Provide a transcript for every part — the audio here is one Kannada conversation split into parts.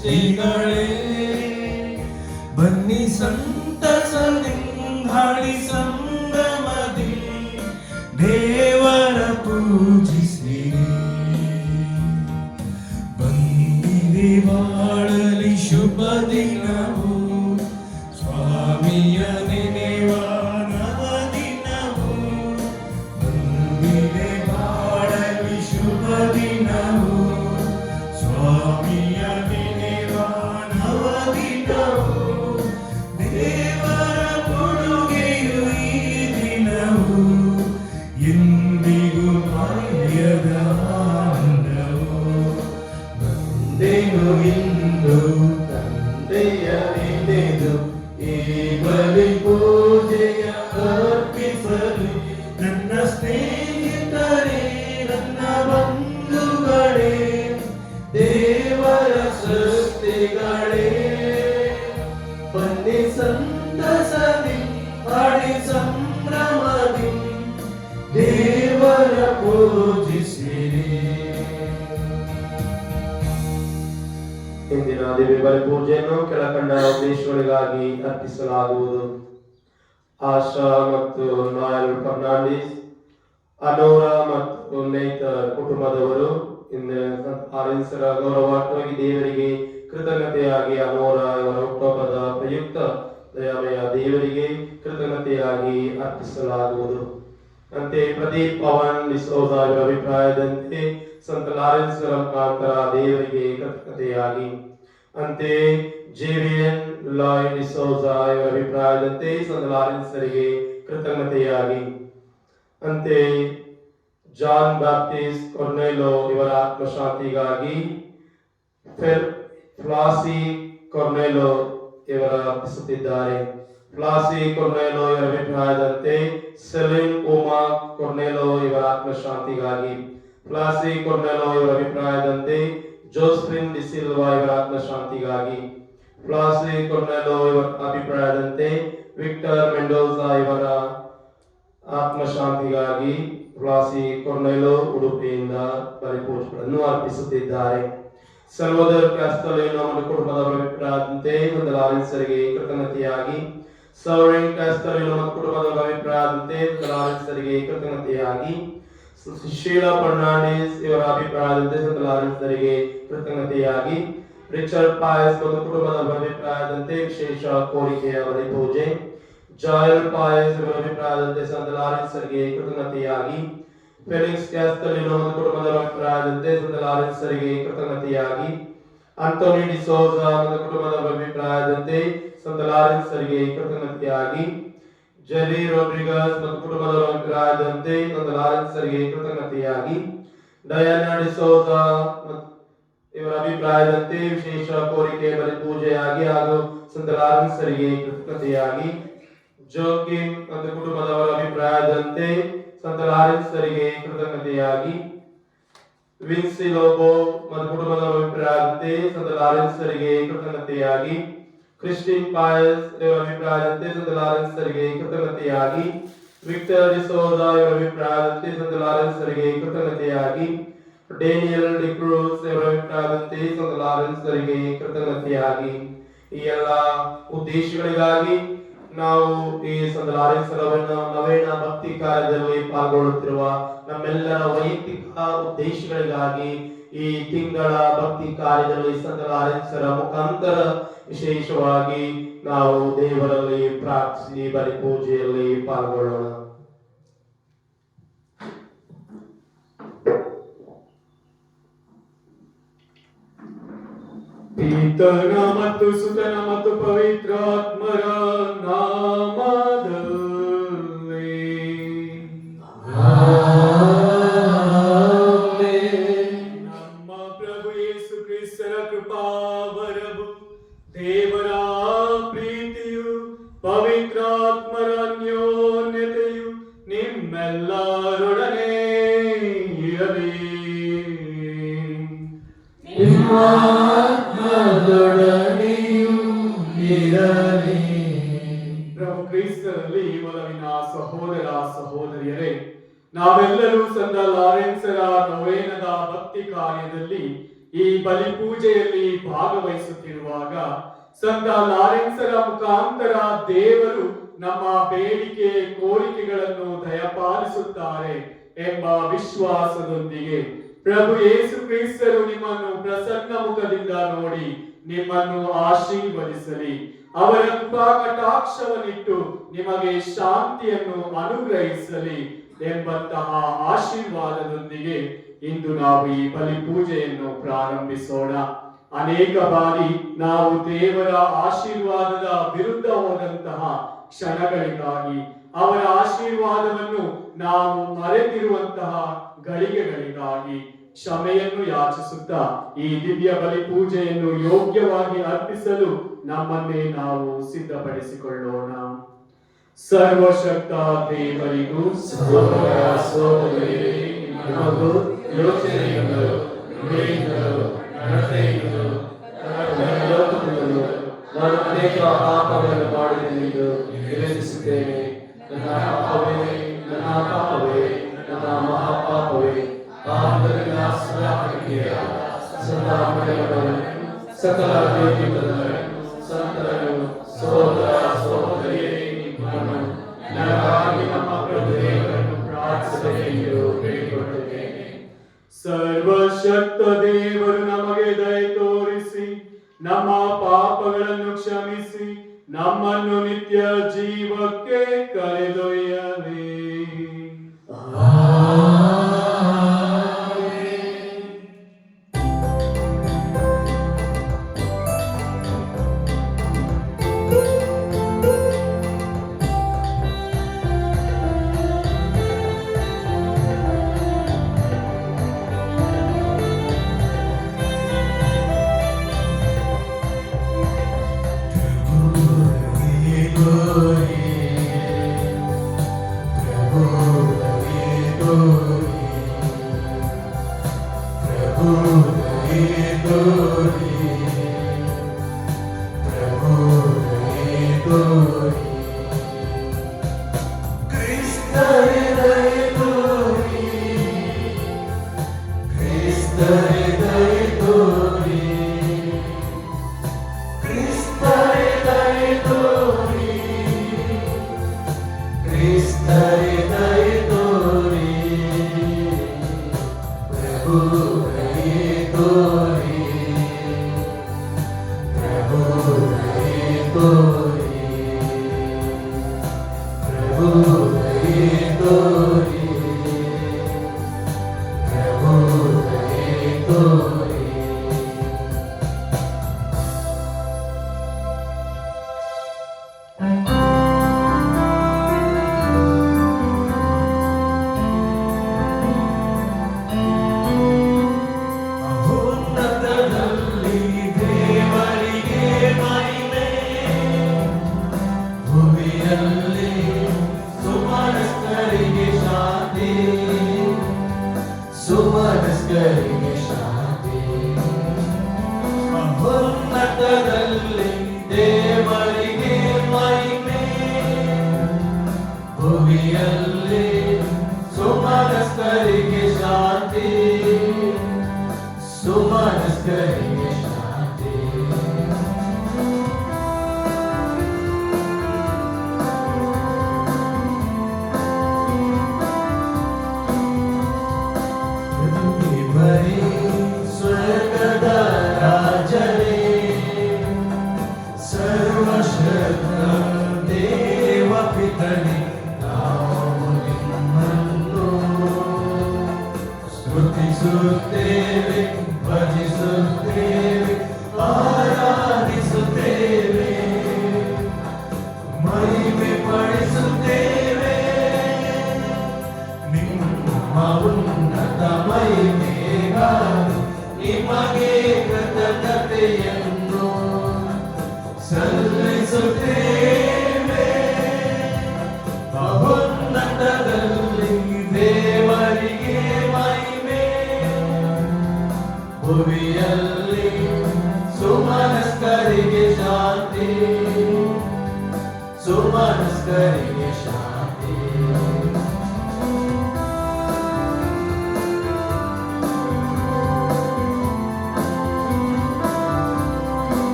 ಸೃಷ್ಟಿಗಳೇ ಬನ್ನಿ ಸಂತಸದಿ ಹಾಡಿ ಸಂಭ್ರಮದಿ ದೇವರ ಪೂಜಿಸಿರಿ. ಬನ್ನಿರಿ ಬಾಳಲಿ ಶುಭ ದಿನವು ಸ್ವಾಮಿಯ ನೆನೆವ ನವ ದಿನವು. ಬನ್ನಿರಿ ಬಾಳಲಿ ಶುಭ ದಿನವು ಸ್ವಾಮಿಯ ನೆನೆವ ನವ ದಿನವು. ದೇವರ ಕೊಡುಗೆಯು ಈ ದಿನವು ಎಂದಿಗೂ ಮರೆಯದ ಆನಂದವು. ಬಂದೆನು ಇಂದು ತಂದೆಯ ನೆನೆದು ಈ ಬಲಿ ಪೂಜೆಯ ಅರ್ಪಿಸಲು. ನನ್ನ ಸ್ನೇಹಿತರೇ ನನ್ನ ಬಂಧುಗಳೇ ದೇವರ ಸೃಷ್ಟಿಗಳೇ ಬನ್ನಿ ಸಂತಸದಿ ಹಾಡಿ ಸಂಭ್ರಮದಿ ದೇವರ ಪೂಜಿಸಿರಿ. ಇಂದಿನ ದಿವ್ಯ ಬಲಿ ಪೂಜೆಯನ್ನು ಕೆಳಕಂಡ ಉದ್ದೇಶಗಳಿಗಾಗಿ ಅರ್ಪಿಸಲಾಗುವುದು. ಆಶಾ ಮತ್ತು ನಾಯಲ್ ಫರ್ನಾಂಡಿಸ್, ಅನೋರಾ ಮತ್ತು ನೇತರ್ ಕುಟುಂಬದವರು ಇಂದಿನ ಆರೆನ್ಸರ ಗೌರವಾರ್ಥವಾಗಿ ದೇವರಿಗೆ ಕೃತಜ್ಞತೆಯಾಗಿ ಅನೋರಾ ಇವರ ಹುಟ್ಟುಹಬ್ಬದ ಪ್ರಯುಕ್ತ ದಯಾಮಯ ದೇವರಿಗೆ ಕೃತಜ್ಞತೆಯಾಗಿ ಅರ್ಪಿಸಲಾಗುವುದು. ಅಂತೆ ಪ್ರದೀಪ್ ಪವನ್ ಡಿಸೋಜಾ ಇವರ ಅಭಿಪ್ರಾಯದಂತೆ ಸಂತ ಲಾರೆನ್ಸರ ಮುಖಾಂತರ ದೇವರಿಗೆ ಕೃತಜ್ಞತೆಯಾಗಿ. ಅಂತೆ ಜೇವಿಯನ್ ಲಾಯ್ ಡಿಸೋಜಾ ಇವರ ಅಭಿಪ್ರಾಯದಂತೆ ಸಂತ ಲಾರೆನ್ಸರಿಗೆ ಕೃತಜ್ಞತೆಯಾಗಿ. ಅಂತೆ ಜಾನ್ ಬ್ಯಾಪ್ಟಿಸ್ಟ್ ಕೊರ್ನೆಲೋ ಇವರ ಆತ್ಮಶಾಂತಿಗಾಗಿ ಫ್ಲಾಸಿ ಕೊರ್ನೆಲೋ ಇವರ ಅರ್ಪಿಸುತ್ತಿದ್ದಾರೆ. ಫ್ಲಾಸಿ ಕೊರ್ನೆಲೋ ಇವರ ಅಭಿಪ್ರಾಯದಂತೆ ಸೆಲಿನ್ ಉಮಾ ಕೊರ್ನೆಲೋ ಇವರ ಆತ್ಮಶಾಂತಿಗಾಗಿ. ಫ್ಲಾಸಿ ಕೊರ್ನೆಲೋ ಇವರ ಅಭಿಪ್ರಾಯದಂತೆ ಜೋಸ್ಫಿನ್ ಡಿಸಿಲ್ವಾ ಇವರ ಆತ್ಮಶಾಂತಿಗಾಗಿ. ಫ್ಲಾಸಿ ಕೊರ್ನೆಲೋ ಇವರ ಅಭಿಪ್ರಾಯದಂತೆ ವಿಕ್ಟರ್ ಮೆಂಡೋಜಾ ಇವರ ಆತ್ಮಶಾಂತಿಗಾಗಿ ಫ್ಲಾಸಿ ಕೊರ್ನೆಲೋ ಉಡುಪಿಯಿಂದ ಬಲಿಪೂಜೆಗಳನ್ನು ಅರ್ಪಿಸುತ್ತಿದ್ದಾರೆ. ಸಲ್ವದರ್ ಕ್ಯಾಸ್ಟಲಿನೋ ಮತ್ತು ಕುಟುಂಬದ ಅಭಿಪ್ರಾಯದಂತೆ ಸಂತ ಲಾರೆನ್ಸರಿಗೆ ಕೃತಜ್ಞತೆಯಾಗಿ. ಸೌರೆನ್ ಕ್ಯಾಸ್ಟಲಿನೋ ಮತ್ತು ಕುಟುಂಬದ ಅಭಿಪ್ರಾಯದಂತೆ ಸಂತ ಲಾರೆನ್ಸರಿಗೆ ಕೃತಜ್ಞತೆಯಾಗಿ. ಶೀಲಾ ಫರ್ನಾಂಡಿಸ್ ಇವರ ಅಭಿಪ್ರಾಯದಂತೆ ಸಂತ ಲಾರೆನ್ಸರಿಗೆ ಕೃತಜ್ಞತೆಯಾಗಿ. ರಿಚರ್ಡ್ ಪಾಯಸ್ ಮತ್ತು ಕುಟುಂಬದ ಅಭಿಪ್ರಾಯದಂತೆ ವಿಶೇಷ ಕೋರಿಕೆಯ ಬಲಿಪೂಜೆ. ಜಾಯಲ್ ಪಾಯಸ್ ಇವರ ಅಭಿಪ್ರಾಯದಂತೆ ಸಂತ ಲಾರೆನ್ಸರಿಗೆ ಕೃತಜ್ಞತೆಯಾಗಿ. ಫೆಲಿಕ್ಸ್ ಕ್ಯಾಸ್ಟಲಿನೋ ಮತ್ತು ಕುಟುಂಬದ ಅಭಿಪ್ರಾಯದಂತೆ ಸಂತ ಲಾರೆನ್ಸರಿಗೆ ಕೃತಜ್ಞತೆಯಾಗಿ. ಆಂಟೋನಿ ಡಿಸೋಜಾ ಮತ್ತು ಕುಟುಂಬದ ಅಭಿಪ್ರಾಯದಂತೆ ಸಂತ ಲಾರೆನ್ಸರಿಗೆ ಕೃತಜ್ಞತೆಯಾಗಿ. ಜೆರಿ ರೋಡ್ರಿಗಸ್ ಮತ್ತು ಕುಟುಂಬದ ಅಭಿಪ್ರಾಯದಂತೆ ಸಂತ ಲಾರೆನ್ಸರಿಗೆ ಕೃತಜ್ಞತೆಯಾಗಿ. ಡಯಾನಾ ಡಿಸೋಜಾ ಇವರ ಅಭಿಪ್ರಾಯದಂತೆ ವಿಶೇಷ ಕೋರಿಕೆ ಬಲಿಪೂಜೆಯಾಗಿ ಹಾಗೂ ಸಂತ ಲಾರೆನ್ಸರಿಗೆ ಕೃತಜ್ಞತೆಯಾಗಿ. ಜೋಕಿನ್ ಮತ್ತು ಕುಟುಂಬದವರ ಅಭಿಪ್ರಾಯದಂತೆ ಸಂತ ಲಾರೆನ್ಸರಿಗೆ ಕೃತಜ್ಞತೆಯಾಗಿ. ವಿನ್ಸಿ ಲೋಬೋ ಮತ್ತು ಕುಟುಂಬದ ಅಭಿಪ್ರಾಯದಂತೆ ಸಂತ ಲಾರೆನ್ಸರಿಗೆ ಕೃತಜ್ಞತೆಯಾಗಿ. ಕ್ರಿಸ್ಟಿನ್ ಪಾಯಸ್ ಇವರ ಅಭಿಪ್ರಾಯದಂತೆ ಸಂತ ಲಾರೆನ್ಸರಿಗೆ ಕೃತಜ್ಞತೆಯಾಗಿ. ವಿಕ್ಟರ್ ಡಿಸೋಜಾ ಇವರ ಅಭಿಪ್ರಾಯದಂತೆ ಸಂತ ಲಾರೆನ್ಸರಿಗೆ ಕೃತಜ್ಞತೆಯಾಗಿ. ಡೇನಿಯಲ್ ಡಿಕ್ರೂಸ್ ಇವರ ಅಭಿಪ್ರಾಯದಂತೆ ಸಂತ ಲಾರೆನ್ಸರಿಗೆ ಕೃತಜ್ಞತೆಯಾಗಿ. ಈ ಎಲ್ಲ ಉದ್ದೇಶಗಳಿಗಾಗಿ ನಾವು ಈ ಸಂತ ಲಾರೆನ್ಸರ ನವೇನ ಭಕ್ತಿ ಕಾರ್ಯದಲ್ಲಿ ಪಾಲ್ಗೊಳ್ಳುತ್ತಿರುವ ನಮ್ಮೆಲ್ಲರ ವೈಯಕ್ತಿಕ ಉದ್ದೇಶಗಳಿಗಾಗಿ ಈ ತಿಂಗಳ ಭಕ್ತಿ ಕಾರ್ಯದಲ್ಲಿ ಸಂತ ಲಾರೆನ್ಸರ ಮುಖಾಂತರ ವಿಶೇಷವಾಗಿ ನಾವು ದೇವರಲ್ಲಿ ಪ್ರಾರ್ಥಿಸಿ ಬಲಿಪೂಜೆಯಲ್ಲಿ ಪಾಲ್ಗೊಳ್ಳೋಣ. ಪಿತನ ಮತ್ತು ಸುತನ ಮತ್ತು ಪವಿತ್ರಾತ್ಮರ ನಾಮದಲ್ಲಿ ನಮ್ಮ ಪ್ರಭು ಯೇಸು ಕ್ರಿಸ್ತರ ಕೃಪಾವರವು ದೇವರ ಪ್ರೀತಿಯು ಪವಿತ್ರಾತ್ಮರ ಅನ್ಯೋನ್ಯತೆಯು ನಿಮ್ಮೆಲ್ಲರೊಡನೆ ಇರಲಿ. ಪ್ರಭು ಕ್ರಿಸ್ತರಲ್ಲಿ ಒಲವಿನ ಸಹೋದರ ಸಹೋದರಿಯರೇ, ನಾವೆಲ್ಲರೂ ಸಂತ ಲಾರೆನ್ಸರ ನವೇನದ ಭಕ್ತಿ ಕಾರ್ಯದಲ್ಲಿ ಈ ಬಲಿ ಪೂಜೆಯಲ್ಲಿ ಭಾಗವಹಿಸುತ್ತಿರುವಾಗ ಸಂತ ಲಾರೆನ್ಸರ ಮುಖಾಂತರ ದೇವರು ನಮ್ಮ ಬೇಡಿಕೆ ಕೋರಿಕೆಗಳನ್ನು ದಯಪಾಲಿಸುತ್ತಾರೆ ಎಂಬ ವಿಶ್ವಾಸದೊಂದಿಗೆ ಪ್ರಭು ಯೇಸು ಕ್ರಿಸ್ತರು ನಿಮ್ಮನ್ನು ಪ್ರಸನ್ನ ಮುಖದಿಂದ ನೋಡಿ ನಿಮ್ಮನ್ನು ಆಶೀರ್ವದಿಸಲಿ. ಅವರ ಕೃಪಾ ಕಟಾಕ್ಷವನ್ನಿಟ್ಟು ನಿಮಗೆ ಶಾಂತಿಯನ್ನು ಅನುಗ್ರಹಿಸಲಿ ಎಂಬಂತಹ ಆಶೀರ್ವಾದದೊಂದಿಗೆ ಇಂದು ನಾವು ಈ ಬಲಿ ಪೂಜೆಯನ್ನು ಪ್ರಾರಂಭಿಸೋಣ. ಅನೇಕ ಬಾರಿ ನಾವು ದೇವರ ಆಶೀರ್ವಾದದ ವಿರುದ್ಧ ಹೋದಂತಹ ಕ್ಷಣಗಳಿಗಾಗಿ ಅವರ ಆಶೀರ್ವಾದವನ್ನು ನಾವು ಮರೆತಿರುವಂತಹ ಗಳಿಗೆಗಳಿಗಾಗಿ ಕ್ಷಮೆಯನ್ನು ಯಾಚಿಸುತ್ತಾ ಈ ದಿವ್ಯ ಬಲಿ ಪೂಜೆಯನ್ನು ಯೋಗ್ಯವಾಗಿ ಅರ್ಪಿಸಲು ನಮ್ಮನ್ನೇ ನಾವು ಸಿದ್ಧಪಡಿಸಿಕೊಳ್ಳೋಣ. ಸರ್ವಶಕ್ತ ದೇವರಿಗೂ ಸಹೋದರ ಸಹೋದರಿಯರೇ, ನಿಮಗೂ ಯೋಚನೆಗಳು, ನುಡಿಗಳು, ನಡತೆಗಳು, ನಾನು ಅನೇಕ ಪಾಪಗಳನ್ನು ಮಾಡಿದೆನೆಂದು ವಿವೇಚಿಸುತ್ತೇನೆ. ನನ್ನ ಪಾಪವೇ, ನನ್ನ ಪಾಪವೇ, ನನ್ನ ಮಹಾಪಾಪವೇ. ಪಾಪದಿಂದ ಸದಾಹರಿಕೆಯ ಸಕಲ ದೇವತೆಗಳನ್ನು, ಸಂತರನ್ನು, ಸಹೋದರ ಸಹೋದರಿಯರೇ, ನಿಮ್ಮನ್ನು ನನಗಾಗಿ ನಮ್ಮ ಪ್ರಭು ದೇವರನ್ನು ಪ್ರಾರ್ಥಿಸಬೇಕೆಂದು ಬೇಡಿಕೊಳ್ಳುತ್ತೇನೆ. ಸರ್ವಶಕ್ತ ದೇವರು ನಮಗೆ ದಯೆ ತೋರಿಸಿ ನಮ್ಮ ಪಾಪಗಳನ್ನು ಕ್ಷಮಿಸಿ ನಮ್ಮನ್ನು ನಿತ್ಯ ಜೀವಕ್ಕೆ ಕರೆದೊಯ್ಯಲಿ.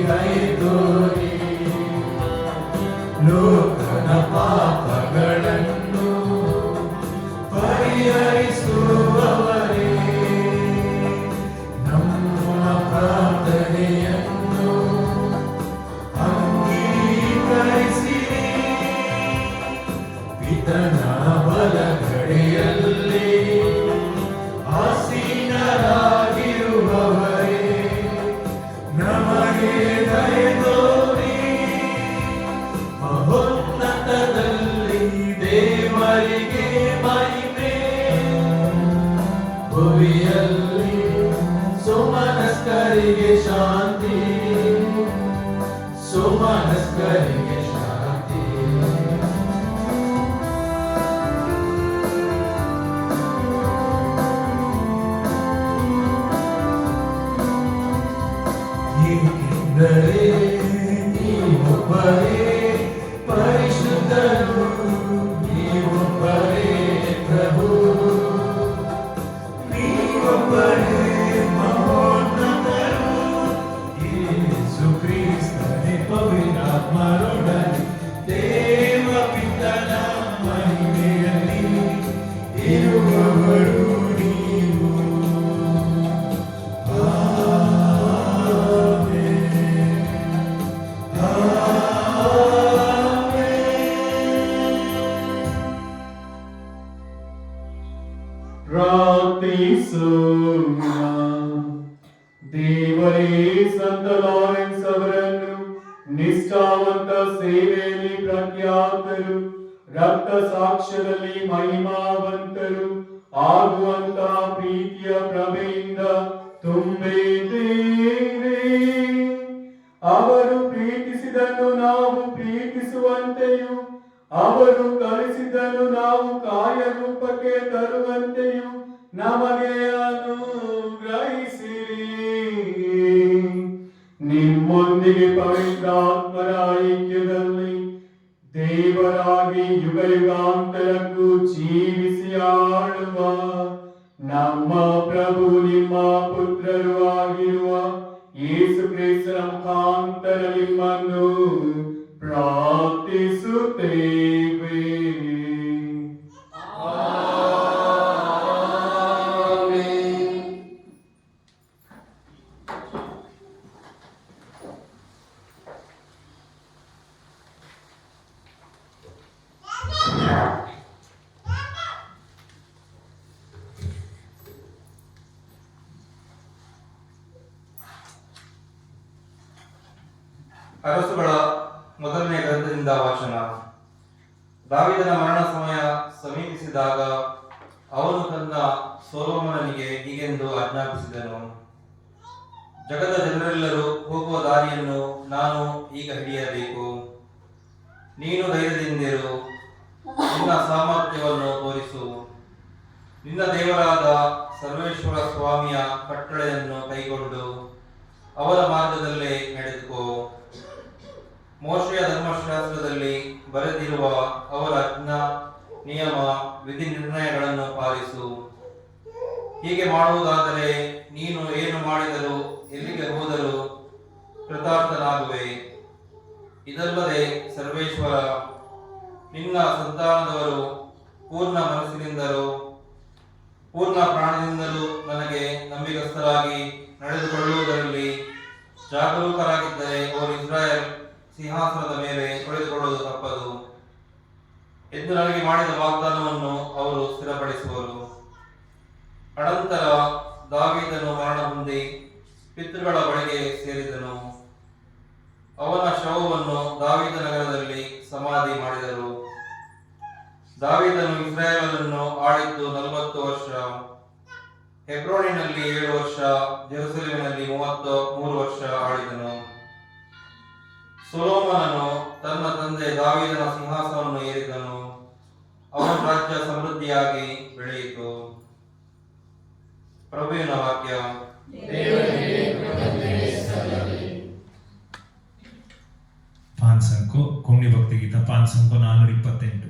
ದಯ ತೋರಿ ಲೋಕದ ಪಾಪಗಳನ್ನು ಪರಿಹರಿಸುವವರೇ, ನಮ್ಮ ಪ್ರಾರ್ಥನೆಯನ್ನು ಅಂಗೀಕರಿಸಿರಿ. ಪಿತನ ಬಲಗಡೆಯಲ್ಲಿ ಆಸೀನರಾಗಿರುವವರೇ, ನಮಗೆ ದಯ ತೋರಿ. ಮಹೋನ್ನತದಲ್ಲಿ ದೇವರಿಗೆ ಮಹಿಮೆ, ಭುವಿಯಲ್ಲಿ ಸುಮನಸ್ಕರಿಗೆ ಶಾಂತಿ, ಸುಮನಸ್ಕರಿಗೆ ಶಾಂತಿ. ಏಕೆಂದರೆ ನೀವೊಬ್ಬರೇ ಪರಿಶುದ್ಧರು, ನೀವೊಬ್ಬರೇ ಪ್ರಭು, ನೀವೊಬ್ಬರೇ ಮಹೋನ್ನತರು. ಯೇಸು ಕ್ರಿಸ್ತನೇ ಪವಿತ್ರಾತ್ಮರೊಡನೆ ದೇವ ಪಿತನ ಮಹಿಮೆಯಲ್ಲಿ ಇರುವವರು ನೀವು. ಪ್ರಾರ್ಥಿಸೋಣ. ದೇವರೇ, ಸಂತ ಲಾರೆನ್ಸ್ ಅವರನ್ನು ನಿಷ್ಠಾವಂತ ಸೇವೆಯಲ್ಲಿ ಪ್ರಖ್ಯಾತರು, ರಕ್ತ ಸಾಕ್ಷ್ಯದಲ್ಲಿ ಮಹಿಮಾವಂತರು ಆಗುವಂತ ಪ್ರೀತಿಯ ಪ್ರಭೆಯಿಂದ ತುಂಬಿದ್ದೀರಿ. ಅವರು ಪ್ರೀತಿಸಿದನ್ನು ನಾವು ಪ್ರೀತಿಸುವಂತೆಯೂ, ಅವರು ಕಲಿಸಿದನ್ನು ನಾವು ಕಾಯರೂಪಕ್ಕೆ ತರುವಂತೆಯೂ ನಮಗೆ ಅನುಗ್ರಹಿಸಿರಿ. ನಿಮ್ಮೊಂದಿಗೆ ಪವಿತ್ರಾತ್ಮರ ಐಕ್ಯದಲ್ಲಿ ದೇವರಾಗಿ ಯುಗ ಯುಗಾಂತರಕ್ಕೂ ಜೀವಿಸಿ ಆಳುವ ನಮ್ಮ ಪ್ರಭು ನಿಮ್ಮ ಪುತ್ರರು ಆಗಿರುವ ಯೇಸು ಕ್ರಿಸ್ತರ ಮುಖಾಂತರ ನಿಮ್ಮನ್ನು ಪ್ರಾರ್ಥಿಸುತ್ತೇವೆ. ಅರಸುಗಳ ಮೊದಲನೇ ಗ್ರಂಥದಿಂದ ವಾಚನ. ದಾವೀದನ ಮರಣ ಸಮಯ ಸಮೀಪಿಸಿದಾಗ ಅವನು ತನ್ನ ಸೊಲೊಮೋನನಿಗೆ ಹೀಗೆಂದು ಆಜ್ಞಾಪಿಸಿದನು: ಜಗದ ಜನರೆಲ್ಲರೂ ಹೋಗುವ ದಾರಿಯನ್ನು ನಾನು ಈಗ ಹಿಡಿಯಬೇಕು. ನೀನು ಧೈರ್ಯದಿಂದಿರು, ನಿನ್ನ ಸಾಮರ್ಥ್ಯವನ್ನು ತೋರಿಸು. ನಿನ್ನ ದೇವರಾದ ಸರ್ವೇಶ್ವರ ಸ್ವಾಮಿಯ ಕಟ್ಟಳೆಯನ್ನು ಕೈಗೊಂಡು ಅವರ ಮಾರ್ಗದಲ್ಲೇ ನಡೆದುಕೋ. ಮೋಶೆಯ ಧರ್ಮಶಾಸ್ತ್ರದಲ್ಲಿ ಬರೆದಿರುವ ಅವರ ಆಜ್ಞಾ ನಿಯಮ ವಿಧಿ ನಿರ್ಣಯಗಳನ್ನು ಪಾಲಿಸು. ಹೀಗೆ ಮಾಡುವುದಾದರೆ ನೀನು ಏನು ಮಾಡಿದರೂ ಎಲ್ಲಿಗೆ ಹೋದರೂ ಕೃತಾರ್ಥನಾಗುವೆ. ಇದಲ್ಲದೆ ಸರ್ವೇಶ್ವರ, ನಿನ್ನ ಸಂತಾನದವರು ಪೂರ್ಣ ಮನಸ್ಸಿನಿಂದಲೂ ಪೂರ್ಣ ಪ್ರಾಣದಿಂದಲೂ ನನಗೆ ನಂಬಿಗಸ್ತರಾಗಿ ನಡೆದುಕೊಳ್ಳುವುದರಲ್ಲಿ ಜಾಗರೂಕರಾಗಿದ್ದರೆ ಅವರು ಇಸ್ರಾಯೇಲ್ ಸಿಂಹಾಸನದ ಮೇಲೆ ಕುಳಿತುಕೊಳ್ಳುವುದು ತಪ್ಪದು ಎಂದು ನನಗೆ ಮಾಡಿದ ವಾಗ್ದಾನವನ್ನು ಅವರು ಸ್ಥಿರಪಡಿಸುವರು. ಅನಂತರ ದಾವೀದನು ಮರಣ ಹೊಂದಿ ಪಿತೃಗಳ ಬಳಿಗೆ ಸೇರಿದನು. ಅವನ ಶವವನ್ನು ದಾವೀದ ನಗರದಲ್ಲಿ ಸಮಾಧಿ ಮಾಡಿದರು. ದಾವೀದನು ಇಸ್ರಾಯೇಲನ್ನು ಆಳಿದ್ದು 40 ವರ್ಷ. ಹೆಬ್ರೋನಿನಲ್ಲಿ 7 ವರ್ಷ, ಜೆರುಸಲೇಮಿನಲ್ಲಿ 33 ವರ್ಷ ಆಳಿದನು. ಸೊಲೊಮೋನನು ತನ್ನ ತಂದೆ ದಾವೀದನ ಸಿಂಹಾಸನವನ್ನು ಏರಿದನು. ಅವನ ರಾಜ್ಯ ಸಮೃದ್ಧಿಯಾಗಿ ಬೆಳೆಯಿತು. ಪ್ರಭುವಿನ ವಾಕ್ಯ. ಪಾನ್ಸಂಕೋ ಕೊಂಡಿ ಭಕ್ತಿಗೀತ ಪಾನ್ಸಂಕೋ 428.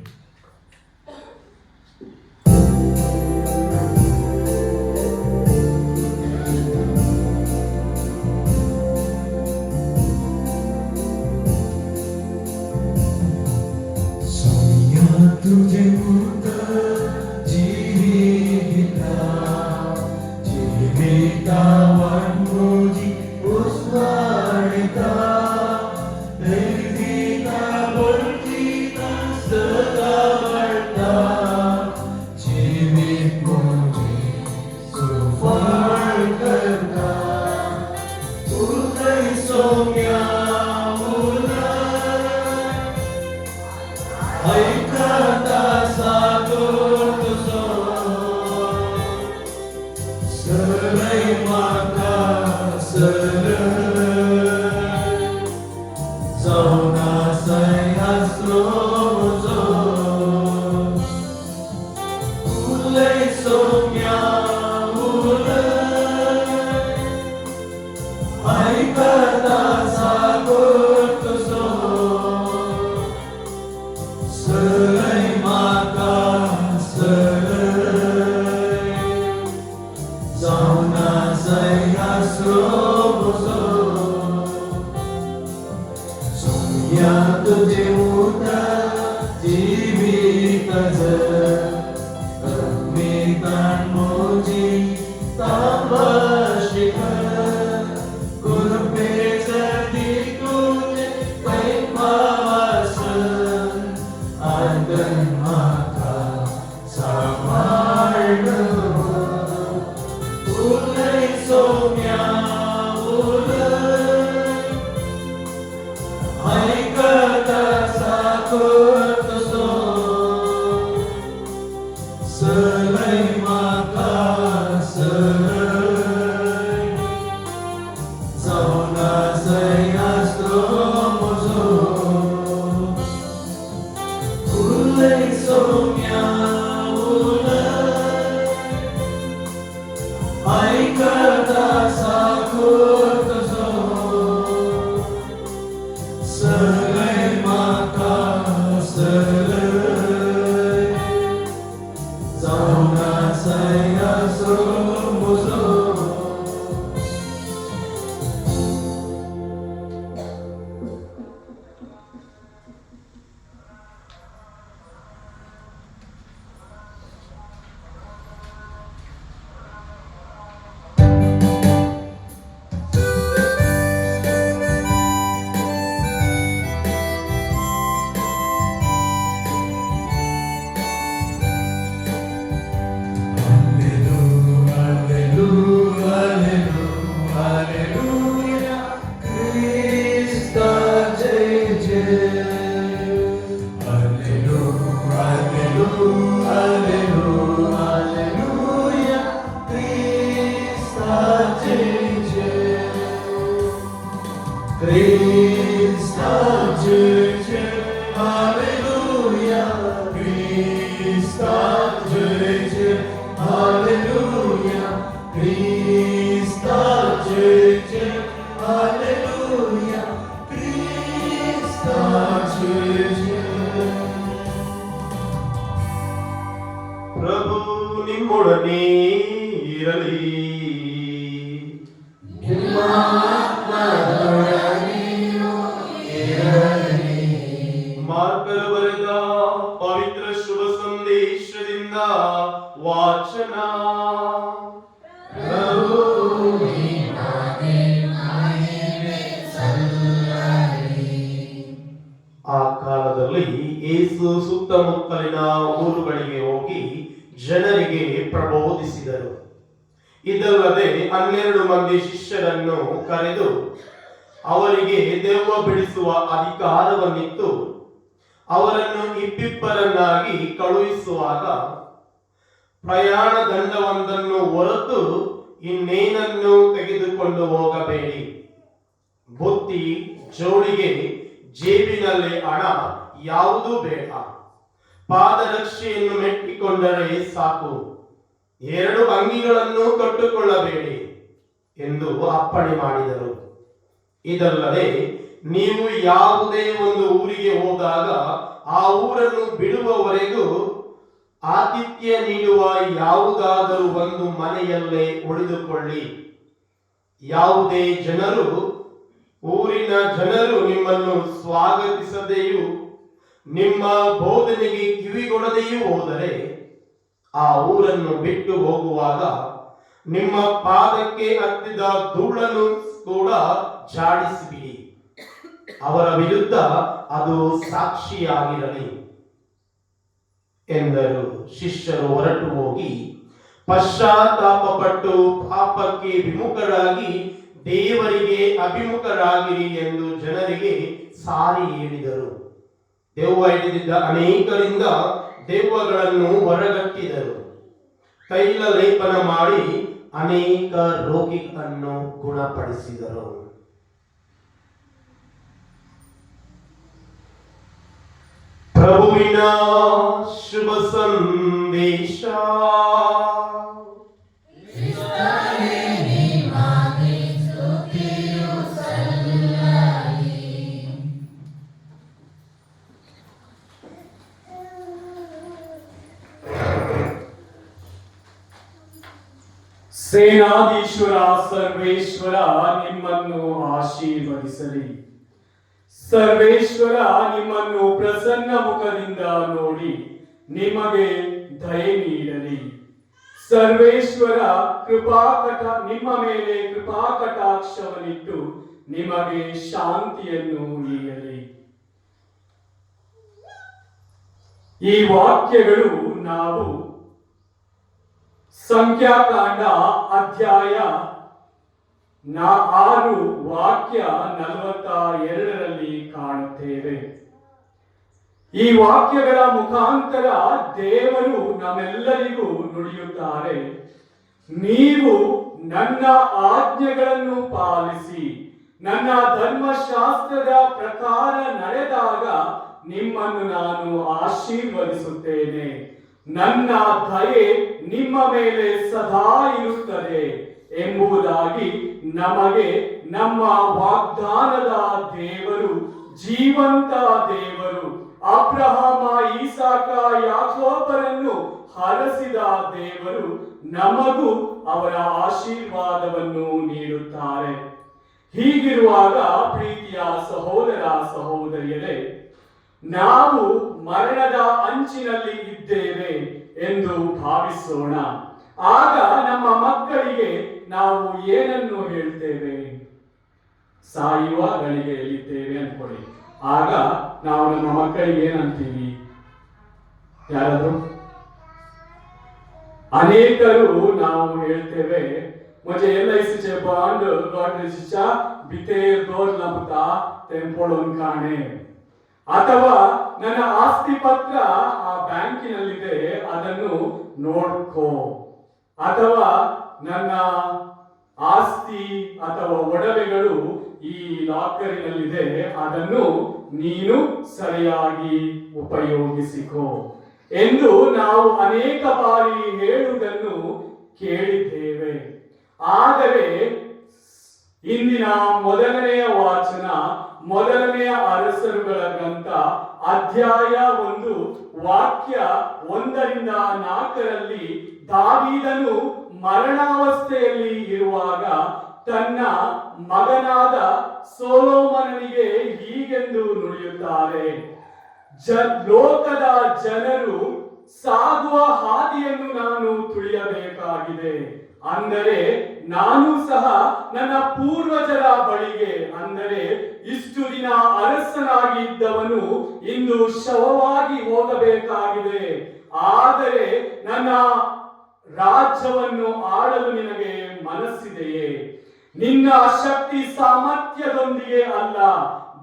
ऐकता सागोतसो सलै माता सलै जाऊना सह्यास्रो बोसो सोया तुझे उता जीवित कमीतान मोजी तांबशिख गुरुपे सदी तुझे पैमावास आदन माता समार्ण उलय सोम्या ऐकता साकोतसो सलै माता सलै जाऊना सह्यास्रो बोसो उलय सोम्या ऐकता साकोतसो सलै माता सलै जाऊना सह्यास्रो बोसो ಪ್ರಭು ನಿಮ್ಮೊಡನೆ ಇರಲಿ. ಮಾರ್ಕನ ಬರೆದ ಪವಿತ್ರ ಶುಭ ಸಂದೇಶದಿಂದ ವಾಚನ. ಆ ಕಾಲದಲ್ಲಿ ಯೇಸು ಸುತ್ತಮುತ್ತಲಿನ ಊರುಗಳಿಗೆ ಹೋಗಿ ಜನರಿಗೆ ಪ್ರಬೋಧಿಸಿದರು. ಇದಲ್ಲದೆ 12 ಮಂದಿ ಶಿಷ್ಯರನ್ನು ಕರೆದು ಅವರಿಗೆ ದೆವ್ವ ಬಿಡಿಸುವ ಅಧಿಕಾರವನ್ನಿತ್ತು. ಅವರನ್ನು ಇಬ್ಬಿಬ್ಬರನ್ನಾಗಿ ಕಳುಹಿಸುವಾಗ ಪ್ರಯಾಣ ದಂಡವೊಂದನ್ನು ಹೊರತು ಇನ್ನೇನನ್ನು ತೆಗೆದುಕೊಂಡು ಹೋಗಬೇಡಿ. ಬುತ್ತಿ, ಜೋಳಿಗೆ, ಜೇಬಿನಲ್ಲಿ ಹಣ ಯಾವುದೂ ಬೇಡ. ಪಾದರಕ್ಷೆಯನ್ನು ಮೆಟ್ಟಿಕೊಂಡರೆ ಸಾಕು. 2 ಅಂಗಿಗಳನ್ನು ಕಟ್ಟಿಕೊಳ್ಳಬೇಡಿ ಎಂದು ಅಪ್ಪಣೆ ಮಾಡಿದರು. ಇದಲ್ಲದೆ ನೀವು ಯಾವುದೇ ಒಂದು ಊರಿಗೆ ಹೋದಾಗ ಆ ಊರನ್ನು ಬಿಡುವವರೆಗೂ ಆತಿಥ್ಯ ನೀಡುವ ಯಾವುದಾದರೂ ಒಂದು ಮನೆಯಲ್ಲೇ ಉಳಿದುಕೊಳ್ಳಿ. ಯಾವುದೇ ಊರಿನ ಜನರು ನಿಮ್ಮನ್ನು ಸ್ವಾಗತಿಸದೆಯೂ ನಿಮ್ಮ ಬೋಧನೆಗೆ ಕಿವಿಗೊಡದೆಯೂ ಹೋದರೆ ಆ ಊರನ್ನು ಬಿಟ್ಟು ಹೋಗುವಾಗ ನಿಮ್ಮ ಪಾದಕ್ಕೆ ಹತ್ತಿದ ಧೂಳನ್ನು ಕೂಡ ಝಾಡಿಸಿಬಿಡಿ. ಅವರ ವಿರುದ್ಧ ಅದು ಸಾಕ್ಷಿಯಾಗಿರಲಿ ಎಂದರು. ಶಿಷ್ಯರು ಹೊರಟು ಹೋಗಿ ಪಶ್ಚಾತ್ತಾಪಪಟ್ಟು ಪಾಪಕ್ಕೆ ವಿಮುಖರಾಗಿ ದೇವರಿಗೆ ಅಭಿಮುಖರಾಗಿರಿ ಎಂದು ಜನರಿಗೆ ಸಾರಿ ಹೇಳಿದರು. ದೆವ್ವ ಹಿಡಿದಿದ್ದ ಅನೇಕರಿಂದ ದೆವ್ವಗಳನ್ನು ಹೊರಗಟ್ಟಿದರು. ತೈಲ ಲೇಪನ ಮಾಡಿ ಅನೇಕ ರೋಗಿಗಳನ್ನು ಗುಣಪಡಿಸಿದರು. ಪ್ರಭುವಿನ ಶುಭ ಸಂದೇಶ. ಕ್ರಿಸ್ತನೇ ನಿಮಗೆ ಸ್ತುತಿಯು ಸೇನಾಧೀಶ್ವರ ಸರ್ವೇಶ್ವರ ನಿಮ್ಮನ್ನು ಆಶೀರ್ವದಿಸಲಿ. ಸರ್ವೇಶ್ವರ ನಿಮ್ಮನ್ನು ಪ್ರಸನ್ನ ಮುಖದಿಂದ ನೋಡಿ ನಿಮಗೆ ದಯೆ ನೀಡಲಿ. ಸರ್ವೇಶ್ವರ ನಿಮ್ಮ ಮೇಲೆ ಕೃಪಾ ಕಟಾಕ್ಷವನ್ನಿಟ್ಟು ನಿಮಗೆ ಶಾಂತಿಯನ್ನು ನೀಡಲಿ. ಈ ವಾಕ್ಯಗಳು ನಾವು ಸಂಖ್ಯಾಕಾಂಡ ಅಧ್ಯಾಯ 6 ವಾಕ್ಯ 42ರಲ್ಲಿ ಕಾಣುತ್ತೇವೆ. ಈ ವಾಕ್ಯಗಳ ಮುಖಾಂತರ ದೇವರು ನಮ್ಮೆಲ್ಲರಿಗೂ ನುಡಿಯುತ್ತಾರೆ, ನೀವು ನನ್ನ ಆಜ್ಞೆಗಳನ್ನು ಪಾಲಿಸಿ ನನ್ನ ಧರ್ಮಶಾಸ್ತ್ರದ ಪ್ರಕಾರ ನಡೆದಾಗ ನಿಮ್ಮನ್ನು ನಾನು ಆಶೀರ್ವದಿಸುತ್ತೇನೆ. ನನ್ನ ದಯೆ ನಿಮ್ಮ ಮೇಲೆ ಸದಾ ಇರುತ್ತದೆ ಎಂಬುದಾಗಿ ನಮಗೆ ನಮ್ಮ ವಾಗ್ದಾನದ ದೇವರು, ಜೀವಂತ ದೇವರು, ಅಬ್ರಹಾಮ, ಇಸಾಕ, ಯಾಕೋಬರನ್ನು ಹರಸಿದ ದೇವರು ನಮಗೂ ಅವರ ಆಶೀರ್ವಾದವನ್ನು ನೀಡುತ್ತಾರೆ. ಹೀಗಿರುವಾಗ ಪ್ರೀತಿಯ ಸಹೋದರ ಸಹೋದರಿಯರೇ, ನಾವು ಮರಣದ ಅಂಚಿನಲ್ಲಿ ಇದ್ದೇವೆ ಎಂದು ಭಾವಿಸೋಣ. ಆಗ ನಮ್ಮ ಮಕ್ಕಳಿಗೆ ನಾವು ಏನನ್ನು ಹೇಳ್ತೇವೆ? ಸಾಯುವ ಗಳಿಗೆಯಲ್ಲಿದ್ದೇವೆ ಅನ್ಕೊಳ್ಳಿ. ಆಗ ನಾವು ನಮ್ಮ ಮಕ್ಕಳಿಗೆ ಏನಂತೀವಿ? ಯಾರಾದ್ರು? ಅನೇಕರು ನಾವು ಹೇಳ್ತೇವೆ, मुझे LIC चे बॉन्ड लॉटरी शिक्षा बिते 2 ಲಂಬತ ತೆಂಪೊಳೊಂಕಾಣೆ, ಅಥವಾ ನನ್ನ ಆಸ್ತಿ ಪತ್ರ ಆ ಬ್ಯಾಂಕಿನಲ್ಲಿದೆ ಅದನ್ನು ನೋಡ್ಕೋ, ಅಥವಾ ನನ್ನ ಆಸ್ತಿ ಅಥವಾ ಒಡವೆಗಳು ಈ ಲಾಕರಿನಲ್ಲಿದೆ ಅದನ್ನು ನೀನು ಸರಿಯಾಗಿ ಉಪಯೋಗಿಸಿಕೋ ಎಂದು ನಾವು ಅನೇಕ ಬಾರಿ ಹೇಳುವುದನ್ನು ಕೇಳಿದ್ದೇವೆ. ಆದರೆ ಇಂದಿನ ಮೊದಲನೆಯ ವಾಚನ, ಮೊದಲನೆಯ ಅರಸರುಗಳ ಗ್ರಂಥ ಅಧ್ಯಾಯ 1 ವಾಕ್ಯ 1ರಿಂದ 4ರಲ್ಲಿ ದಾವೀದನು ಮರಣಾವಸ್ಥೆಯಲ್ಲಿ ಇರುವಾಗ ತನ್ನ ಮಗನಾದ ಸೊಲೊಮೋನನಿಗೆ ಹೀಗೆಂದು ನುಡಿಯುತ್ತಾರೆ, ಲೋಕದ ಜನರು ಸಾಗುವ ಹಾದಿಯನ್ನು ನಾನು ತುಳಿಯಬೇಕಾಗಿದೆ. ಅಂದರೆ ನಾನು ಸಹ ನನ್ನ ಪೂರ್ವಜರ ಬಳಿಗೆ, ಅಂದರೆ ಇಷ್ಟು ದಿನ ಅರಸನಾಗಿದ್ದವನು ಇಂದು ಶವವಾಗಿ ಹೋಗಬೇಕಾಗಿದೆ. ಆದರೆ ನನ್ನ ರಾಜ್ಯವನ್ನು ಆಳಲು ನಿನಗೆ ಮನಸ್ಸಿದೆಯೇ? ನಿನ್ನ ಶಕ್ತಿ ಸಾಮರ್ಥ್ಯದೊಂದಿಗೆ ಅಲ್ಲ,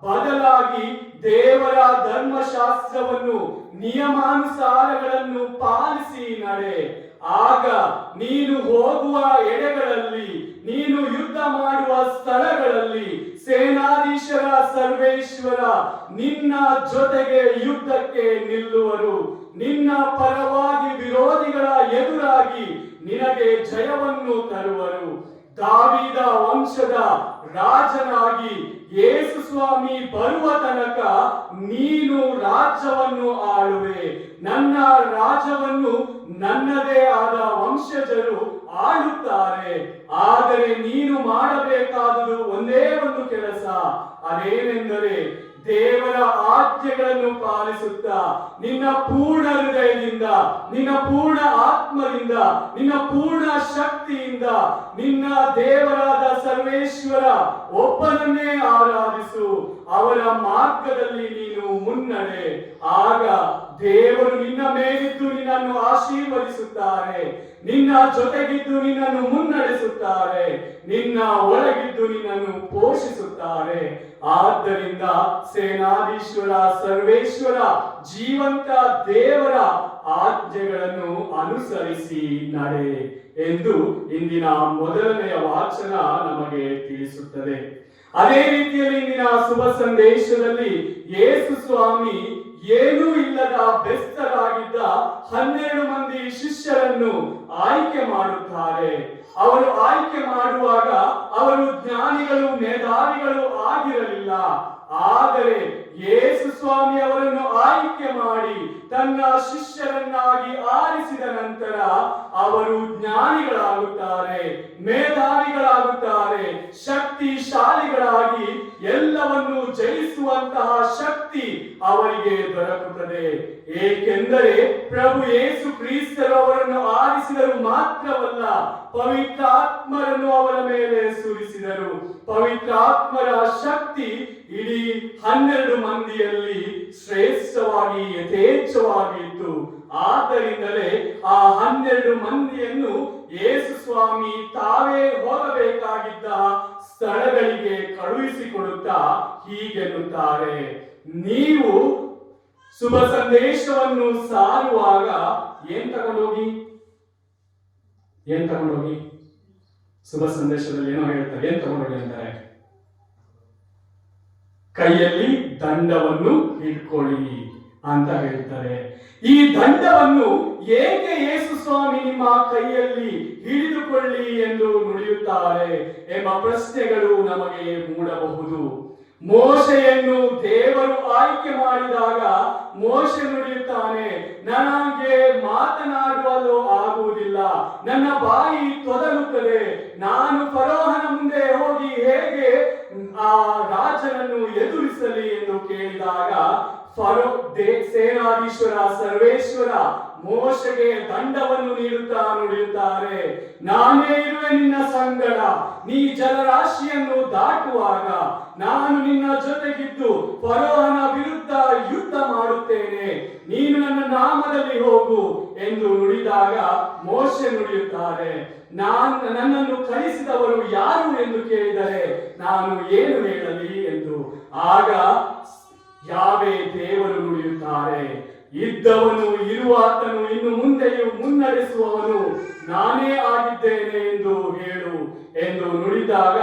ಬದಲಾಗಿ ದೇವರ ಧರ್ಮಶಾಸ್ತ್ರವನ್ನು ನಿಯಮಾನುಸಾರಗಳನ್ನು ಪಾಲಿಸಿ ನಡೆ. ಆಗ ನೀನು ಹೋಗುವ ಎಡೆಗಳಲ್ಲಿ, ನೀನು ಯುದ್ಧ ಮಾಡುವ ಸ್ಥಳಗಳಲ್ಲಿ ಸೇನಾಧೀಶರ ಸರ್ವೇಶ್ವರ ನಿನ್ನ ಜೊತೆಗೆ ಯುದ್ಧಕ್ಕೆ ನಿಲ್ಲುವರು. ನಿನ್ನ ಪರವಾಗಿ ವಿರೋಧಿಗಳ ಎದುರಾಗಿ ನಿನಗೆ ಜಯವನ್ನು ತರುವರು. ದಾವೀದ ವಂಶದ ರಾಜನಾಗಿ ಯೇಸು ಸ್ವಾಮಿ ಬರುವ ತನಕ ನೀನು ರಾಜ್ಯವನ್ನು ಆಳುವೆ. ನನ್ನ ರಾಜ್ಯವನ್ನು ನನ್ನದೇ ಆದ ವಂಶಜರು ಆಳುತ್ತಾರೆ. ಆದರೆ ನೀನು ಮಾಡಬೇಕಾದುದು ಒಂದೇ ಒಂದು ಕೆಲಸ, ಅದೇನೆಂದರೆ ದೇವರ ಆಜ್ಞೆಗಳನ್ನು ಪಾಲಿಸುತ್ತಾ ನಿನ್ನ ಪೂರ್ಣ ಹೃದಯದಿಂದ, ನಿನ್ನ ಪೂರ್ಣ ಆತ್ಮದಿಂದ, ನಿನ್ನ ಪೂರ್ಣ ಶಕ್ತಿಯಿಂದ ನಿನ್ನ ದೇವರಾದ ಸರ್ವೇಶ್ವರ ಒಬ್ಬನನ್ನೇ ಆರಾಧಿಸು. ಅವರ ಮಾರ್ಗದಲ್ಲಿ ನೀನು ಮುನ್ನಡೆ. ಆಗ ದೇವರು ನಿನ್ನ ಮೇಲಿದ್ದು ನಿನ್ನನ್ನು ಆಶೀರ್ವದಿಸುತ್ತಾರೆ, ನಿನ್ನ ಜೊತೆಗಿದ್ದು ನಿನ್ನನ್ನು ಮುನ್ನಡೆಸುತ್ತಾರೆ, ನಿನ್ನ ಒಳಗಿದ್ದು ನಿನ್ನನ್ನು ಪೋಷಿಸುತ್ತಾರೆ. ಆದ್ದರಿಂದ ಸೇನಾಧೀಶ್ವರ ಸರ್ವೇಶ್ವರ ಜೀವಂತ ದೇವರ ಆಜ್ಞೆಗಳನ್ನು ಅನುಸರಿಸಿ ನಡೆ ಎಂದು ಇಂದಿನ ಮೊದಲನೆಯ ವಾಚನ ನಮಗೆ ತಿಳಿಸುತ್ತದೆ. ಅದೇ ರೀತಿಯಲ್ಲಿ ಇಂದಿನ ಶುಭ ಸಂದೇಶದಲ್ಲಿ ಯೇಸು ಸ್ವಾಮಿ ಏನೂ ಇಲ್ಲದ ಬೆಸ್ತರಾಗಿದ್ದ 12 ಮಂದಿ ಶಿಷ್ಯರನ್ನು ಆಯ್ಕೆ ಮಾಡುತ್ತಾರೆ. ಅವರು ಆಯ್ಕೆ ಮಾಡುವಾಗ ಅವರು ಜ್ಞಾನಿಗಳು, ಮೇಧಾವಿಗಳು ಆಗಿರಲಿಲ್ಲ. ಆದರೆ ಯೇಸು ಸ್ವಾಮಿ ಅವರನ್ನು ಆಯ್ಕೆ ಮಾಡಿ ತನ್ನ ಶಿಷ್ಯರನ್ನಾಗಿ ಆರಿಸಿದ ನಂತರ ಅವರು ಜ್ಞಾನಿಗಳಾಗುತ್ತಾರೆ, ಮೇಧಾವಿಗಳಾಗುತ್ತಾರೆ, ಶಕ್ತಿಶಾಲಿಗಳಾಗಿ ಎಲ್ಲವನ್ನು ಜಯಿಸುವಂತಹ ಶಕ್ತಿ ಅವರಿಗೆ ದೊರಕುತ್ತದೆ. ಏಕೆಂದರೆ ಪ್ರಭು ಯೇಸು ಕ್ರಿಸ್ತರು ಅವರನ್ನು ಆರಿಸಿದರು ಮಾತ್ರವಲ್ಲ, ಪವಿತ್ರಾತ್ಮರನ್ನು ಅವರ ಮೇಲೆ ಸುರಿಸಿದರು. ಪವಿತ್ರಾತ್ಮರ ಶಕ್ತಿ ಇಡೀ 12 ಮಂದಿಯಲ್ಲಿ ಶ್ರೇಷ್ಠವಾಗಿ ಯಥೇಚ್ಛವಾಗಿತ್ತು. ಆದ್ದರಿಂದಲೇ ಆ 12 ಮಂದಿಯನ್ನು ಯೇಸು ಸ್ವಾಮಿ ತಾವೇ ಹೋಗಬೇಕಾಗಿದ್ದ ಸ್ಥಳಗಳಿಗೆ ಕಳುಹಿಸಿಕೊಡುತ್ತಾ ಹೀಗೆನ್ನುತ್ತಾರೆ, ನೀವು ಶುಭ ಸಂದೇಶವನ್ನು ಸಾರುವಾಗ ಏನ್ ತಗೊಂಡೋಗಿ ಶುಭ ಸಂದೇಶದಲ್ಲಿ ಏನೋ ಹೇಳ್ತಾರೆ, ಏನ್ ತಗೊಂಡೋಗಿ ಅಂತಾರೆ, ಕೈಯಲ್ಲಿ ದಂಡವನ್ನು ಹಿಡ್ಕೊಳ್ಳಿ ಅಂತ ಹೇಳ್ತಾರೆ. ಈ ದಂಡವನ್ನು ಏಕೆ ಯೇಸು ಸ್ವಾಮಿ ನಿಮ್ಮ ಕೈಯಲ್ಲಿ ಹಿಡಿದುಕೊಳ್ಳಿ ಎಂದು ನುಡಿಯುತ್ತಾರೆ ಎಂಬ ಪ್ರಶ್ನೆಗಳು ನಮಗೆ ಮೂಡಬಹುದು. ಮೋಶೆಯನ್ನು ದೇವರು ಆಯ್ಕೆ ಮಾಡಿದಾಗ ಮೋಶೆ ನುಡಿಯುತ್ತಾನೆ, ನನಗೆ ಮಾತನಾಡಲು ಆಗುವುದಿಲ್ಲ, ನನ್ನ ಬಾಯಿ ತೊದಲುತ್ತದೆ, ನಾನು ಫರೋಹನ ಮುಂದೆ ಹೋಗಿ ಹೇಗೆ ಆ ರಾಜನನ್ನು ಎದುರಿಸಲಿ ಎಂದು ಕೇಳಿದಾಗ ಸೇನಾಧೀಶ್ವರ ಸರ್ವೇಶ್ವರ ಮೋಶೆಗೆ ದಂಡವನ್ನು ನೀಡುತ್ತಾ ನುಡಿಯುತ್ತಾರೆ, ನಾನೇ ಇರುವೆ ನಿನ್ನ ಸಂಗಡ, ನೀ ಜಲರಾಶಿಯನ್ನು ದಾಟುವಾಗ ನಾನು ನಿನ್ನ ಜೊತೆಗಿದ್ದು ಫರೋಹನ ವಿರುದ್ಧ ಯುದ್ಧ ಮಾಡುತ್ತೇನೆ, ನೀನು ನನ್ನ ನಾಮದಲ್ಲಿ ಹೋಗು ಎಂದು ನುಡಿದಾಗ ಮೋಶೆ ನುಡಿಯುತ್ತಾರೆ, ನನ್ನನ್ನು ಕಳಿಸಿದವರು ಯಾರು ಎಂದು ಕೇಳಿದರೆ ನಾನು ಏನು ಹೇಳಲಿ ಎಂದು. ಆಗ ಯಾವೇ ದೇವರು ನುಡಿಯುತ್ತಾರೆ, ಇದ್ದವನು ಇರುವಾತನು ಇನ್ನು ಮುಂದೆಯೂ ಮುನ್ನಡೆಸುವವನು ನಾನೇ ಆಗಿದ್ದೇನೆ ಎಂದು ಹೇಳು ಎಂದು ನುಡಿದಾಗ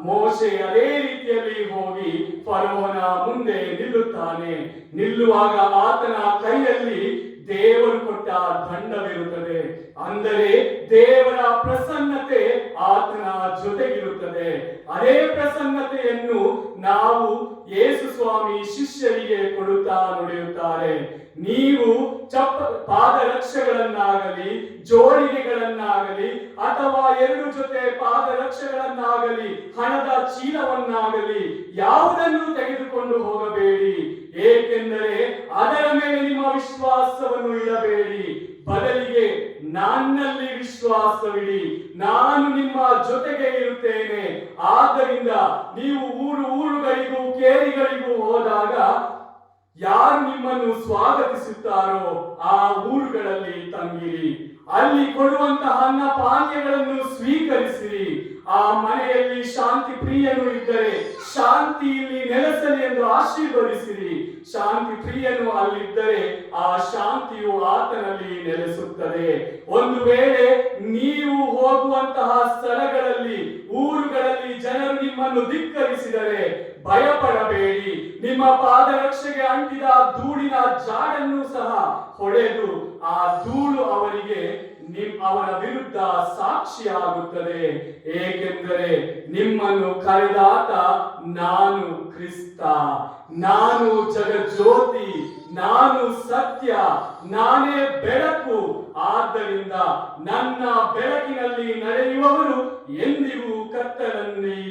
ಮೋಶೆ ಅದೇ ರೀತಿಯಲ್ಲಿ ಹೋಗಿ ಫರೋಹನ ಮುಂದೆ ನಿಲ್ಲುತ್ತಾನೆ. ನಿಲ್ಲುವಾಗ ಆತನ ಕೈಯಲ್ಲಿ ದೇವರು ಕೊಟ್ಟ ದಂಡವಿರುತ್ತದೆ. ಅಂದರೆ ದೇವರ ಪ್ರಸನ್ನತೆ ಆತನ ಜೊತೆಗಿರುತ್ತದೆ. ಅದೇ ಪ್ರಸನ್ನತೆಯನ್ನು ನಾವು ಯೇಸು ಸ್ವಾಮಿ ಶಿಷ್ಯರಿಗೆ ಕೊಡುತ್ತಾ ನುಡಿಯುತ್ತಾರೆ, ನೀವು ಪಾದರಕ್ಷೆಗಳನ್ನಾಗಲಿ ಜೋಳಿಗೆಗಳನ್ನಾಗಲಿ ಅಥವಾ 2 ಜೊತೆ ಪಾದರಕ್ಷೆಗಳನ್ನಾಗಲಿ ಹಣದ ಚೀಲವನ್ನಾಗಲಿ ಯಾವುದನ್ನು ತೆಗೆದುಕೊಂಡು ಹೋಗಬೇಡಿ, ಏಕೆಂದರೆ ಅದರ ಮೇಲೆ ನಿಮ್ಮ ವಿಶ್ವಾಸವನ್ನು ಇಡಬೇಡಿ, ಬದಲಿಗೆ ನನ್ನಲ್ಲಿ ವಿಶ್ವಾಸವಿಡಿ, ನಾನು ನಿಮ್ಮ ಜೊತೆಗೆ ಇರುತ್ತೇನೆ. ಆದ್ದರಿಂದ ನೀವು ಊರುಗಳಿಗೂ ಕೇರಿಗಳಿಗೂ ಹೋದಾಗ ಯಾರು ನಿಮ್ಮನ್ನು ಸ್ವಾಗತಿಸುತ್ತಾರೋ ಆ ಊರುಗಳಲ್ಲಿ ತಂಗಿರಿ, ಅಲ್ಲಿ ಕೊಡುವಂತಹ ಅನ್ನ ಪಾನೀಯಗಳನ್ನು ಸ್ವೀಕರಿಸಿರಿ. ಆ ಮನೆಯಲ್ಲಿ ಶಾಂತಿ ಪ್ರಿಯನು ಇದ್ದರೆ ಶಾಂತಿ ಇಲ್ಲಿ ನೆಲೆಸಲಿ ಎಂದು ಆಶೀರ್ವದಿಸಿರಿ. ಶಾಂತಿ ಪ್ರಿಯನು ಅಲ್ಲಿದ್ದರೆ ಆ ಶಾಂತಿಯು ಆತನಲ್ಲಿ ನೆಲೆಸುತ್ತದೆ. ಒಂದು ವೇಳೆ ನೀವು ಹೋಗುವಂತಹ ಸ್ಥಳಗಳಲ್ಲಿ ಊರುಗಳಲ್ಲಿ ಜನರು ನಿಮ್ಮನ್ನು ಧಿಕ್ಕರಿಸಿದರೆ ಭಯಪಡಬೇಡಿ, ನಿಮ್ಮ ಪಾದರಕ್ಷೆಗೆ ಅಂಟಿದ ಧೂಳಿನ ಜಾಡನ್ನು ಸಹ ಹೊಡೆದು ಆ ಧೂಳು ಅವರಿಗೆ ಅವರ ವಿರುದ್ಧ ಸಾಕ್ಷಿಯಾಗುತ್ತದೆ. ಏಕೆಂದರೆ ನಿಮ್ಮನ್ನು ಕರೆದಾತ ನಾನು ಕ್ರಿಸ್ತ, ನಾನು ಜಗಜ್ಯೋತಿ, ನಾನು ಸತ್ಯ, ನಾನೇ ಬೆಳಕು. ಆದ್ದರಿಂದ ನನ್ನ ಬೆಳಕಿನಲ್ಲಿ ನಡೆಯುವವರು ಎಂದಿಗೂ ಕತ್ತಲಲ್ಲಿ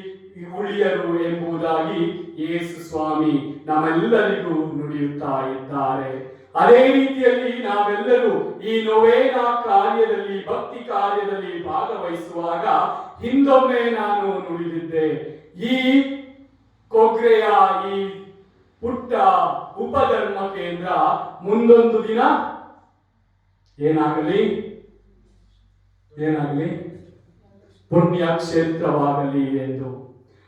ಉಳಿಯರು ಎಂಬುದಾಗಿ ಯೇಸು ಸ್ವಾಮಿ ನಮ್ಮೆಲ್ಲರಿಗೂ ನುಡಿಯುತ್ತಾ ಇದ್ದಾರೆ. ಅದೇ ರೀತಿಯಲ್ಲಿ ನಾವೆಲ್ಲರೂ ಈ ನೊವೇನಾ ಕಾರ್ಯದಲ್ಲಿ ಭಕ್ತಿ ಕಾರ್ಯದಲ್ಲಿ ಭಾಗವಹಿಸುವಾಗ ಹಿಂದೊಮ್ಮೆ ನಾನು ನುಡಿದಿದ್ದೆ, ಈ ಕೊಗ್ರೆಯ ಈ ಪುಟ್ಟ ಉಪಧರ್ಮ ಕೇಂದ್ರ ಮುಂದೊಂದು ದಿನ ಏನಾಗಲಿ ಪುಣ್ಯ ಕ್ಷೇತ್ರವಾಗಲಿ ಎಂದು.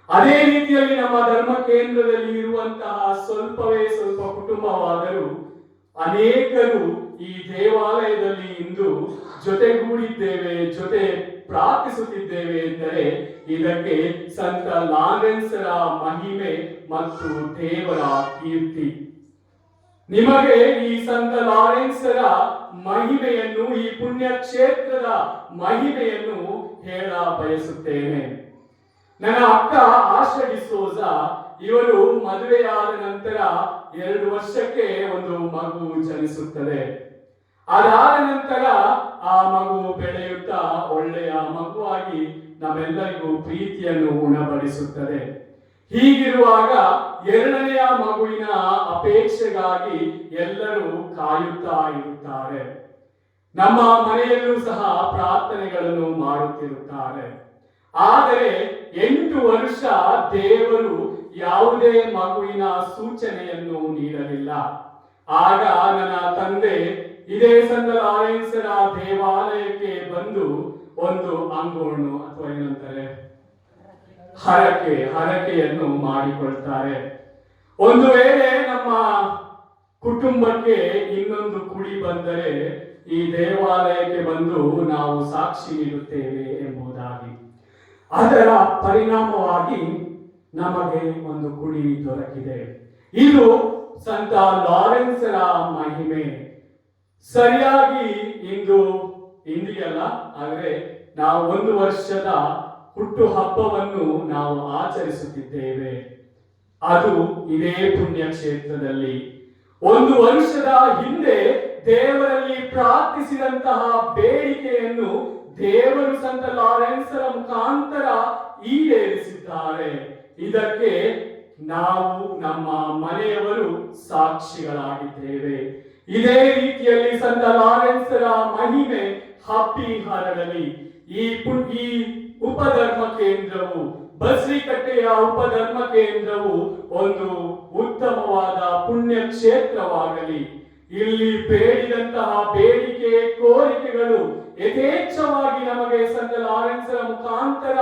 ಅದೇ ರೀತಿಯಲ್ಲಿ ನಮ್ಮ ಧರ್ಮ ಕೇಂದ್ರದಲ್ಲಿ ಇರುವಂತಹ ಸ್ವಲ್ಪವೇ ಸ್ವಲ್ಪ ಕುಟುಂಬವಾದರೂ ಅನೇಕರು ಈ ದೇವಾಲಯದಲ್ಲಿ ಇಂದು ಜೊತೆಗೂಡಿದ್ದೇವೆ, ಜೊತೆ ಪ್ರಾರ್ಥಿಸುತ್ತಿದ್ದೇವೆ ಎಂದರೆ ಇದಕ್ಕೆ ಸಂತ ಲಾರೆನ್ಸರ ಮಹಿಮೆ ಮತ್ತು ದೇವರ ಕೀರ್ತಿ. ನಿಮಗೆ ಈ ಸಂತ ಲಾರೆನ್ಸರ ಮಹಿಮೆಯನ್ನು, ಈ ಪುಣ್ಯ ಕ್ಷೇತ್ರದ ಮಹಿಮೆಯನ್ನು ಹೇಳ ಬಯಸುತ್ತೇನೆ. ನನ್ನ ಅಕ್ಕ ಆಶಾ ಡಿಸೋಜ ಇವರು ಮದುವೆಯಾದ ನಂತರ 2 ವರ್ಷಕ್ಕೆ ಒಂದು ಮಗು ಜನಿಸುತ್ತದೆ. ಅದಾದ ನಂತರ ಆ ಮಗು ಬೆಳೆಯುತ್ತಾ ಒಳ್ಳೆಯ ಮಗುವಾಗಿ ನಮ್ಮೆಲ್ಲರಿಗೂ ಪ್ರೀತಿಯನ್ನು ಉಣಬಡಿಸುತ್ತದೆ. ಹೀಗಿರುವಾಗ 2ನೆಯ ಮಗುವಿನ ಅಪೇಕ್ಷೆಗಾಗಿ ಎಲ್ಲರೂ ಕಾಯುತ್ತಾ ಇರುತ್ತಾರೆ. ನಮ್ಮ ಮನೆಯಲ್ಲೂ ಸಹ ಪ್ರಾರ್ಥನೆಗಳನ್ನು ಮಾಡುತ್ತಿರುತ್ತಾರೆ. ಆದರೆ 8 ವರ್ಷ ದೇವರು ಯಾವುದೇ ಮಗುವಿನ ಸೂಚನೆಯನ್ನು ನೀಡಲಿಲ್ಲ. ಆಗ ನನ್ನ ತಂದೆ ಇದೇ ಸಂತ ಲಾರೆನ್ಸರ ದೇವಾಲಯಕ್ಕೆ ಬಂದು ಒಂದು ಅಂಗೋಣು ಅಥವಾ ಏನಂತಾರೆ ಹರಕೆಯನ್ನು ಮಾಡಿಕೊಳ್ತಾರೆ. ಒಂದು ವೇಳೆ ನಮ್ಮ ಕುಟುಂಬಕ್ಕೆ ಇನ್ನೊಂದು ಕುಡಿ ಬಂದರೆ ಈ ದೇವಾಲಯಕ್ಕೆ ಬಂದು ನಾವು ಸಾಕ್ಷಿ ನೀಡುತ್ತೇವೆ ಎಂಬುದಾಗಿ. ಅದರ ಪರಿಣಾಮವಾಗಿ ನಮಗೆ ಒಂದು ಕುಡಿ ದೊರಕಿದೆ. ಇದು ಸಂತ ಲಾರೆನ್ಸರ ಮಹಿಮೆ. ಸರಿಯಾಗಿ ಇಂದಿಗಲ್ಲ, ಆದರೆ ನಾವು 1 ವರ್ಷದ ಹುಟ್ಟು ಹಬ್ಬವನ್ನು ನಾವು ಆಚರಿಸುತ್ತಿದ್ದೇವೆ. ಅದು ಇದೇ ಪುಣ್ಯಕ್ಷೇತ್ರದಲ್ಲಿ 1 ವರ್ಷದ ಹಿಂದೆ ದೇವರಲ್ಲಿ ಪ್ರಾರ್ಥಿಸಿದಂತಹ ಬೇಡಿಕೆಯನ್ನು ದೇವರು ಸಂತ ಲಾರೆನ್ಸರ ಮುಖಾಂತರ ಈಡೇರಿಸಿದ್ದಾರೆ. ಇದಕ್ಕೆ ನಾವು ನಮ್ಮ ಮನೆಯವರು ಸಾಕ್ಷಿಗಳಾಗಿದ್ದೇವೆ. ಇದೇ ರೀತಿಯಲ್ಲಿ ಸಂತ ಲಾರೆನ್ಸರ ಮಹಿಮೆ ಹಬ್ಬಿ ಹರಡಲಿ. ಈ ಉಪಧರ್ಮ ಕೇಂದ್ರವು, ಬಸ್ರಿಕಟ್ಟೆಯ ಉಪಧರ್ಮ ಕೇಂದ್ರವು ಒಂದು ಉತ್ತಮವಾದ ಪುಣ್ಯ ಕ್ಷೇತ್ರವಾಗಲಿ. ಇಲ್ಲಿ ಬೇಡಿದಂತಹ ಬೇಡಿಕೆ ಕೋರಿಕೆಗಳು ಯಥೇಚ್ಛವಾಗಿ ನಮಗೆ ಸಂತ ಲಾರೆನ್ಸರ ಮುಖಾಂತರ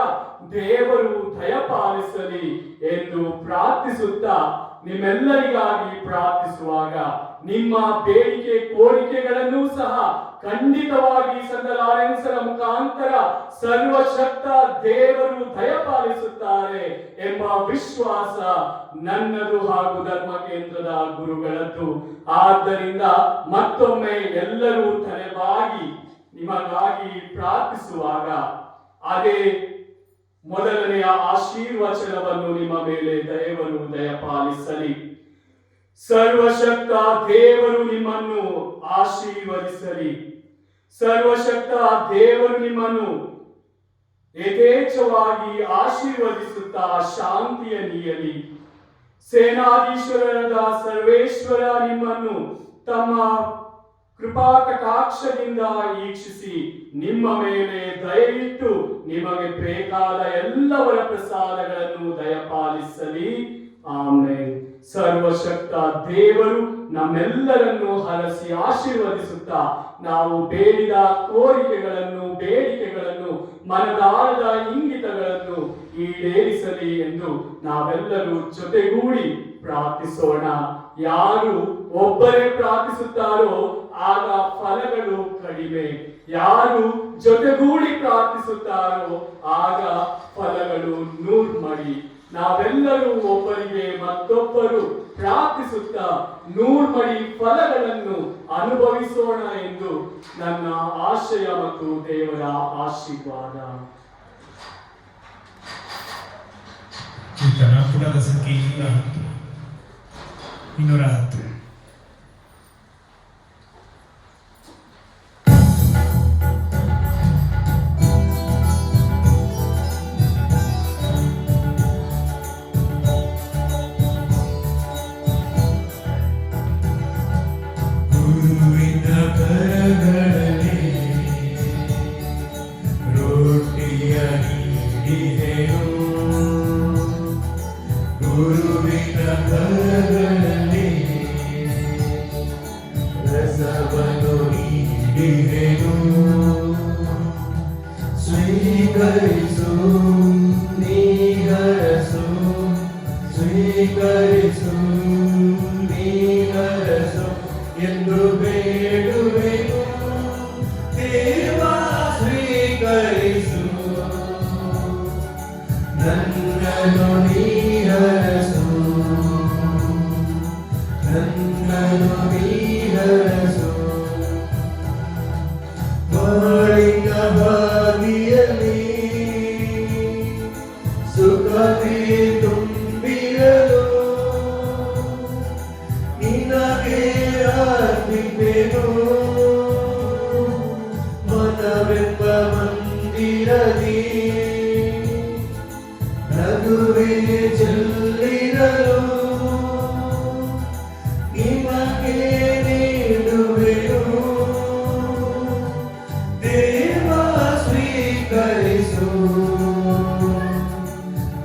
ದೇವರು ದಯಪಾಲಿಸಲಿ ಎಂದು ಪ್ರಾರ್ಥಿಸುತ್ತಾ, ನಿಮ್ಮೆಲ್ಲರಿಗಾಗಿ ಪ್ರಾರ್ಥಿಸುವಾಗ ನಿಮ್ಮ ಬೇಡಿಕೆ ಕೋರಿಕೆಗಳನ್ನು ಸಹ ಖಂಡಿತವಾಗಿ ಸಂತ ಲಾರೆನ್ಸರ ಮುಖಾಂತರ ಸರ್ವಶಕ್ತ ದೇವರು ದಯಪಾಲಿಸುತ್ತಾರೆ ಎಂಬ ವಿಶ್ವಾಸ ನನ್ನದು ಹಾಗೂ ಧರ್ಮ ಕೇಂದ್ರದ ಗುರುಗಳದ್ದು. ಆದ್ದರಿಂದ ಮತ್ತೊಮ್ಮೆ ಎಲ್ಲರೂ ತಲೆಬಾಗಿ ನಿಮಗಾಗಿ ಪ್ರಾರ್ಥಿಸುವಾಗ ಅದೇ ಮೊದಲನೆಯ ಆಶೀರ್ವಚನವನ್ನು ನಿಮ್ಮ ಮೇಲೆ ದೇವರು ದಯಪಾಲಿಸಲಿ. ಸರ್ವಶಕ್ತ ದೇವರು ನಿಮ್ಮನ್ನು ಆಶೀರ್ವದಿಸಲಿ. ಸರ್ವಶಕ್ತ ದೇವರು ನಿಮ್ಮನ್ನು ಯಥೇಚ್ಛವಾಗಿ ಆಶೀರ್ವದಿಸುತ್ತಾ ಶಾಂತಿಯ ನೀಯಲಿ. ಸೇನಾಧೀಶ್ವರರಾದ ಸರ್ವೇಶ್ವರ ನಿಮ್ಮನ್ನು ತಮ್ಮ ಕೃಪಾ ಕಟಾಕ್ಷದಿಂದ ಈಕ್ಷಿಸಿ ನಿಮ್ಮ ಮೇಲೆ ದಯವಿಟ್ಟು ನಿಮಗೆ ಬೇಕಾದ ಎಲ್ಲವರ ಪ್ರಸಾದಗಳನ್ನು ದಯಪಾಲಿಸಲಿ. ಆಮೆನ್. ಸರ್ವಶಕ್ತ ದೇವರು ನಮ್ಮೆಲ್ಲರನ್ನು ಹರಸಿ ಆಶೀರ್ವದಿಸುತ್ತಾ ನಾವು ಬೇಡಿದ ಕೋರಿಕೆಗಳನ್ನು, ಬೇಡಿಕೆಗಳನ್ನು, ಮನದಾಳದ ಇಂಗಿತಗಳನ್ನು ಈಡೇರಿಸಲಿ ಎಂದು ನಾವೆಲ್ಲರೂ ಜೊತೆಗೂಡಿ ಪ್ರಾರ್ಥಿಸೋಣ. ಯಾರು ಒಬ್ಬರೇ ಪ್ರಾರ್ಥಿಸುತ್ತಾರೋ ಆಗ ಫಲಗಳು ಕಡಿಮೆ. ಯಾರು ಜೊತೆಗೂಡಿ ಪ್ರಾರ್ಥಿಸುತ್ತಾರೋ ಆಗ ಫಲಗಳು 100 ಮಡಿ. ನಾವೆಲ್ಲರೂ ಒಬ್ಬರಿಗೆ ಮತ್ತೊಬ್ಬರು ಪ್ರಾರ್ಥಿಸುತ್ತಾ 100 ಮಡಿ ಫಲಗಳನ್ನು ಅನುಭವಿಸೋಣ ಎಂದು ನನ್ನ ಆಶಯ ಮತ್ತು ದೇವರ ಆಶೀರ್ವಾದ. ಕೀರ್ತನ ಪುಟದ ಸಂಖ್ಯೆ 210. ಸ್ವೀಕರಿಸು ನೀಹರಸು, ಸ್ವೀಕರಿಸು ನೀಹರಸು ಎಂದು ಬೇಡುವೆನು. ದೇವ ಸ್ವೀಕರಿಸು ನನ್ನನ್ನು ನೀಹರಸು, ನನ್ನನ್ನು ನೀಹರಸು. ಬಾಳಿನ ಬಾಗಿಯಲ್ಲಿ ಸುಖವೇ ತುಂಬಿರಲು ಮದುವೆ ಚೆಲ್ಲಿರಲು ನಿಮಗೆ ನೀಡುವೆನು ದೇವ ಸ್ವೀಕರಿಸು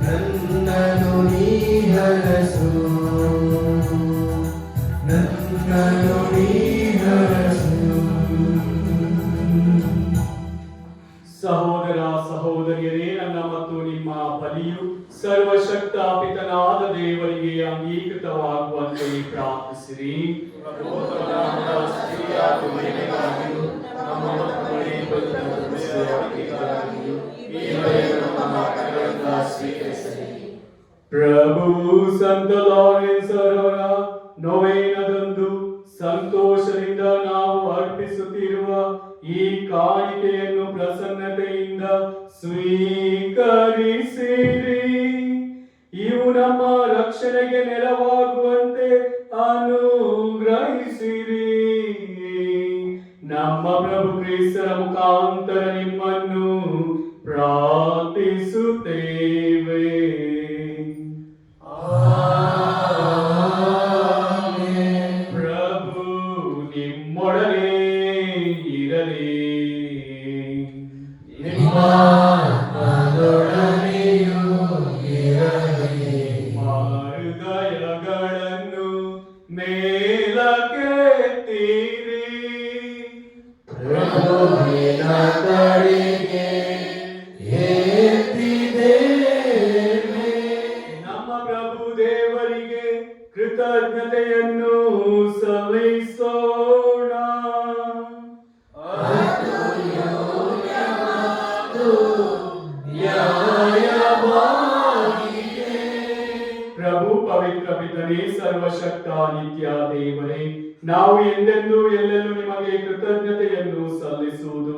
ನನ್ನನು ನೀ ಹರಸು ನನ್ನನು ನೀ ಹರಸು. ಸಹೋದರ ಸಹೋದರಿಯರೇ, ನನ್ನ ಮತ್ತು ನಿಮ್ಮ ಬಲಿಯು ಸರ್ವಶಕ್ತ ಪಿತನಾದ ದೇವರಿಗೆ ಅಂಗೀಕೃತವಾಗುವಂತೆ ಪ್ರಾರ್ಥಿಸಿರಿ. ಪ್ರಭು ಸಂತ ಲಾರೆನ್ಸ್ ಅವರ ನೊವೇನದಂದು ಸಂತೋಷದಿಂದ ನಾವು ಅರ್ಪಿಸುತ್ತಿರುವ ಈ ಕಾಣಿಕೆಯನ್ನು ಪ್ರಸನ್ನತೆಯಿಂದ ಸ್ವೀಕರಿಸಿರಿ. ಇವು ನಮ್ಮ ರಕ್ಷಣೆಗೆ ನೆರವಾಗುವಂತೆ ಅನುಗ್ರಹಿಸಿರಿ. ನಮ್ಮ ಪ್ರಭು ಕ್ರಿಸ್ತರ ಮುಖಾಂತರ ನಿಮ್ಮನ್ನು ಪ್ರಾರ್ಥಿಸುತ್ತೇವೆ. ಪ್ರಭು ನಿಮ್ಮೊಡನೆ ಇರಲಿ. ಹೃದಯಗಳನ್ನು ಮೇಲಕ್ಕೆತ್ತಿರಿ. ಪ್ರಭುವಿನ ಕಡೆಗೆ ಎತ್ತಿದ್ದೇವೆ. ನಮ್ಮ ಪ್ರಭು ದೇವರಿಗೆ ಕೃತಜ್ಞತೆಯನ್ನು ಸಲ್ಲಿಸೋಣ. ಪ್ರಭು ಪವಿತ್ರ ಪಿತನೇ, ಸರ್ವಶಕ್ತ ನಿತ್ಯ ದೇವರೇ, ನಾವು ಎಂದೆಂದೂ ಎಲ್ಲೆಲ್ಲೂ ನಿಮಗೆ ಕೃತಜ್ಞತೆಯನ್ನು ಸಲ್ಲಿಸುವುದು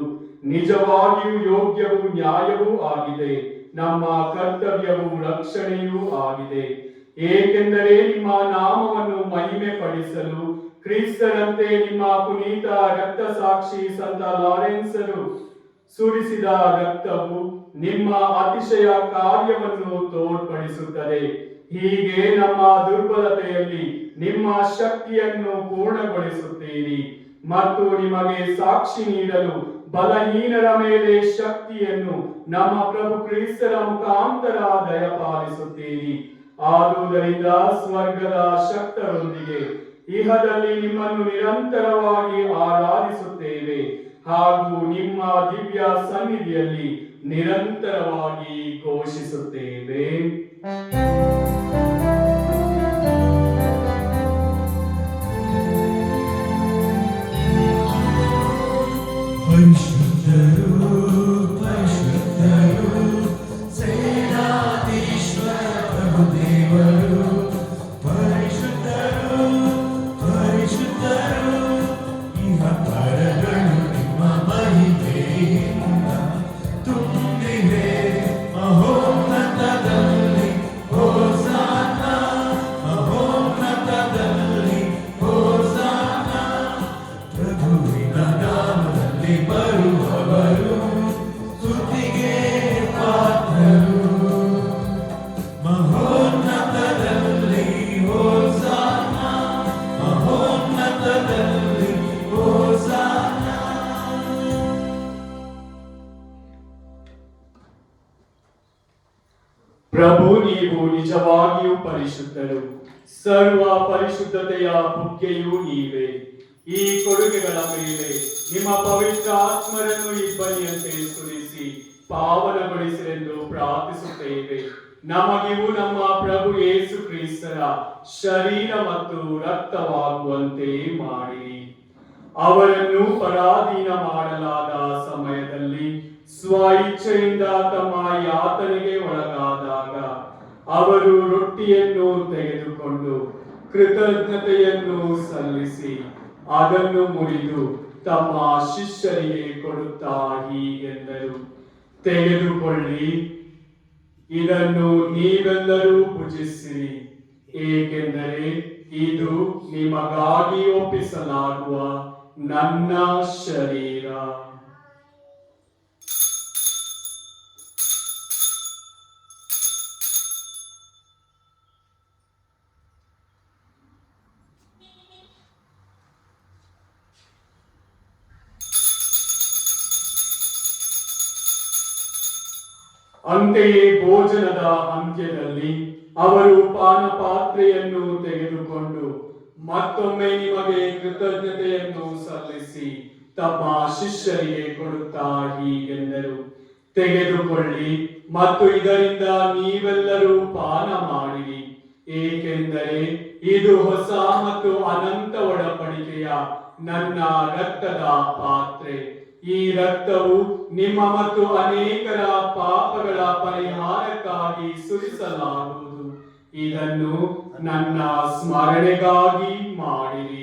ನಿಜವಾಗಿಯೂ ಯೋಗ್ಯವೂ ನ್ಯಾಯವೂ ಆಗಿದೆ. ನಮ್ಮ ಕರ್ತವ್ಯವೂ ರಕ್ಷಣೆಯೂ ಆಗಿದೆ. ಏಕೆಂದರೆ ನಿಮ್ಮ ನಾಮವನ್ನು ಮಹಿಮೆ ಪಡಿಸಲು ಕ್ರಿಸ್ತರಂತೆ ನಿಮ್ಮ ಪುನೀತ ರಕ್ತ ಸಾಕ್ಷಿ ಸಂತ ಲಾರೆನ್ಸರು ಸುರಿಸಿದ ರಕ್ತವು ನಿಮ್ಮ ಅತಿಶಯ ಕಾರ್ಯವನ್ನು ತೋರ್ಪಡಿಸುತ್ತದೆ. ಹೀಗೆ ನಮ್ಮ ದುರ್ಬಲತೆಯಲ್ಲಿ ನಿಮ್ಮ ಶಕ್ತಿಯನ್ನು ಪೂರ್ಣಗೊಳಿಸುತ್ತೀರಿ ಮತ್ತು ನಿಮಗೆ ಸಾಕ್ಷಿ ನೀಡಲು ಬಲಹೀನರ ಮೇಲೆ ಶಕ್ತಿಯನ್ನು ನಮ್ಮ ಪ್ರಭು ಕ್ರಿಸ್ತರ ಮುಖಾಂತರ ದಯಪಾಲಿಸುತ್ತೀರಿ. ಆದುದರಿಂದ ಸ್ವರ್ಗದ ಶಕ್ತರೊಂದಿಗೆ ಇಹದಲ್ಲಿ ನಿಮ್ಮನ್ನು ನಿರಂತರವಾಗಿ ಆರಾಧಿಸುತ್ತೇವೆ ಹಾಗೂ ನಿಮ್ಮ ದಿವ್ಯ ಸನ್ನಿಧಿಯಲ್ಲಿ ನಿರಂತರವಾಗಿ ಘೋಷಿಸುತ್ತೇವೆ. ಪರಿಶುದ್ಧರು ಪರಿಶುದ್ಧರು ಸೇನಾಧೀಶ್ವರ ಪ್ರಭು ದೇವರು. ಪರಿಶುದ್ಧರು ಪರಿಶುದ್ಧರು ಇಹ ಪರಗಳು ನಿಮ್ಮ ಮಹಿಮೆಯಿಂದ ತುಂಬಿವೆ. ಮಹೋನ್ನತದಲ್ಲಿ ಹೋಸಾನ, ಮಹೋನ್ನತದಲ್ಲಿ ಹೋಸಾನ. ಪ್ರಭುವಿನ ನಾಮದಲ್ಲಿ ಬರುವವರು ಸ್ತುತಿಗೆ ಪಾತ್ರರು. ಮಹೋನ್ನತದಲ್ಲಿ ಹೋಸಾನ, ಮಹೋನ್ನತದಲ್ಲಿ ಹೋಸಾನ. ಪ್ರಭು, ನೀವು ನಿಜವಾಗಿಯೂ ಪರಿಶುದ್ಧರು. ಸರ್ವ ಪರಿಶುದ್ಧತೆಯ ಬುಗ್ಗೆಯೂ ನೀವೇ. ಈ ಕೊಡುಗೆಗಳ ಮೇಲೆ ನಿಮ್ಮ ಪವಿತ್ರ ಆತ್ಮರನ್ನು ಇಬ್ಬನಿಯಂತೆ ಸುರಿಸಿ ಪಾವನಗೊಳಿಸಿರೆಂದು ಪ್ರಾರ್ಥಿಸುತ್ತೇವೆ. ನಮಗಿವು ನಮ್ಮ ಪ್ರಭು ಯೇಸು ಕ್ರಿಸ್ತರ ಶರೀರ ಮತ್ತು ರಕ್ತವಾಗುವಂತೆ ಮಾಡಿರಿ. ಅವರನ್ನು ಪರಾಧೀನ ಮಾಡಲಾದ ಸಮಯದಲ್ಲಿ ಸ್ವ ಇಚ್ಛೆಯಿಂದ ತಮ್ಮ ಯಾತನೆಗೆ ಒಳಗಾದಾಗ ಅವರು ರೊಟ್ಟಿಯನ್ನು ತೆಗೆದುಕೊಂಡು ಕೃತಜ್ಞತೆಯನ್ನು ಸಲ್ಲಿಸಿ ಅದನ್ನು ಮುರಿದು ತಮ್ಮ ಶಿಷ್ಯರಿಗೆ ಕೊಡುತ್ತಾ ಹೀಗೆಂದರು: ತೆಗೆದುಕೊಳ್ಳಿ, ಇದನ್ನು ನೀವೆಲ್ಲರೂ ಭುಜಿಸಿರಿ, ಏಕೆಂದರೆ ಇದು ನಿಮಗಾಗಿ ಒಪ್ಪಿಸಲಾಗುವ ನನ್ನ ಶರೀರ. ಅಂತೆಯೇ ಭೋಜನದ ಅಂತ್ಯದಲ್ಲಿ ಅವರು ಪಾನಪಾತ್ರೆಯನ್ನು ತೆಗೆದುಕೊಂಡು ಮತ್ತೊಮ್ಮೆ ನಿಮಗೆ ಕೃತಜ್ಞತೆಯನ್ನು ಸಲ್ಲಿಸಿ ತಮ್ಮ ಶಿಷ್ಯರಿಗೆ ಕೊಡುತ್ತಾ ಹೀಗೆಂದರು, ತೆಗೆದುಕೊಳ್ಳಿ ಮತ್ತು ಇದರಿಂದ ನೀವೆಲ್ಲರೂ ಪಾನ ಮಾಡಿರಿ, ಏಕೆಂದರೆ ಇದು ಹೊಸ ಮತ್ತು ಅನಂತ ಒಡಂಬಡಿಕೆಯ ನನ್ನ ರಕ್ತದ ಪಾತ್ರೆ. ಈ ರಕ್ತವು ನಿಮ್ಮ ಮತ್ತು ಅನೇಕರ ಪಾಪಗಳ ಪರಿಹಾರಕ್ಕಾಗಿ ಸುರಿಸಲಾಗುವುದು. ಇದನ್ನು ನನ್ನ ಸ್ಮರಣೆಗಾಗಿ ಮಾಡಿರಿ.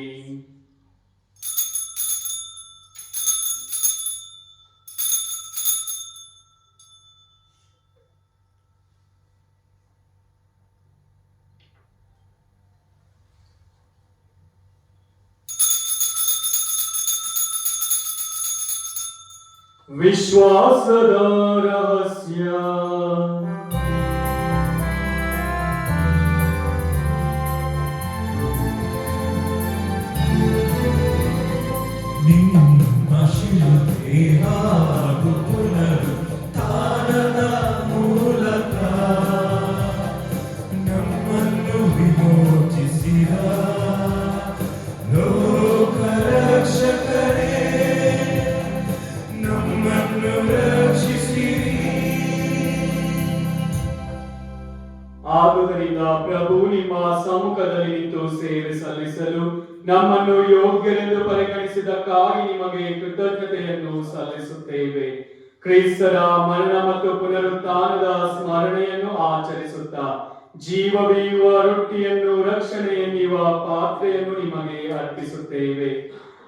ವಿಶ್ವಾಸದ ರಹಸ್ಯ. ನಿಮ್ಮ ಶಿಲುಬೆ ಹಾಗೂ ಪುನರುತ್ಥಾನದ ಮೂಲಕ ನಮ್ಮನ್ನು ವಿಮೋಚಿಸಿದ ಲೋಕರಕ್ಷಕರೇ, ನಮ್ಮನ್ನು ರಕ್ಷಿಸಿರಿ. ಆದುದರಿಂದ ಪ್ರಭು ನಿಮ್ಮ ಸಮ್ಮುಖದಲ್ಲಿ ನಿಂತು ಸೇವೆ ಸಲ್ಲಿಸಲು ನಮ್ಮನ್ನು ಯೋಗ್ಯರೆಂದು ಪರಿಗಣಿಸಿದ್ದಕ್ಕಾಗಿ ನಿಮಗೆ ಕೃತಜ್ಞತೆಯನ್ನು ಸಲ್ಲಿಸುತ್ತೇವೆ. ಕ್ರಿಸ್ತರ ಮರಣ ಮತ್ತು ಪುನರುತ್ಥಾನದ ಸ್ಮರಣೆಯನ್ನು ಆಚರಿಸುತ್ತಾ ಜೀವವೀಯುವ ರೊಟ್ಟಿಯನ್ನು, ರಕ್ಷಣೆ ಎನ್ನುವ ಪಾತ್ರೆಯನ್ನು ನಿಮಗೆ ಅರ್ಪಿಸುತ್ತೇವೆ.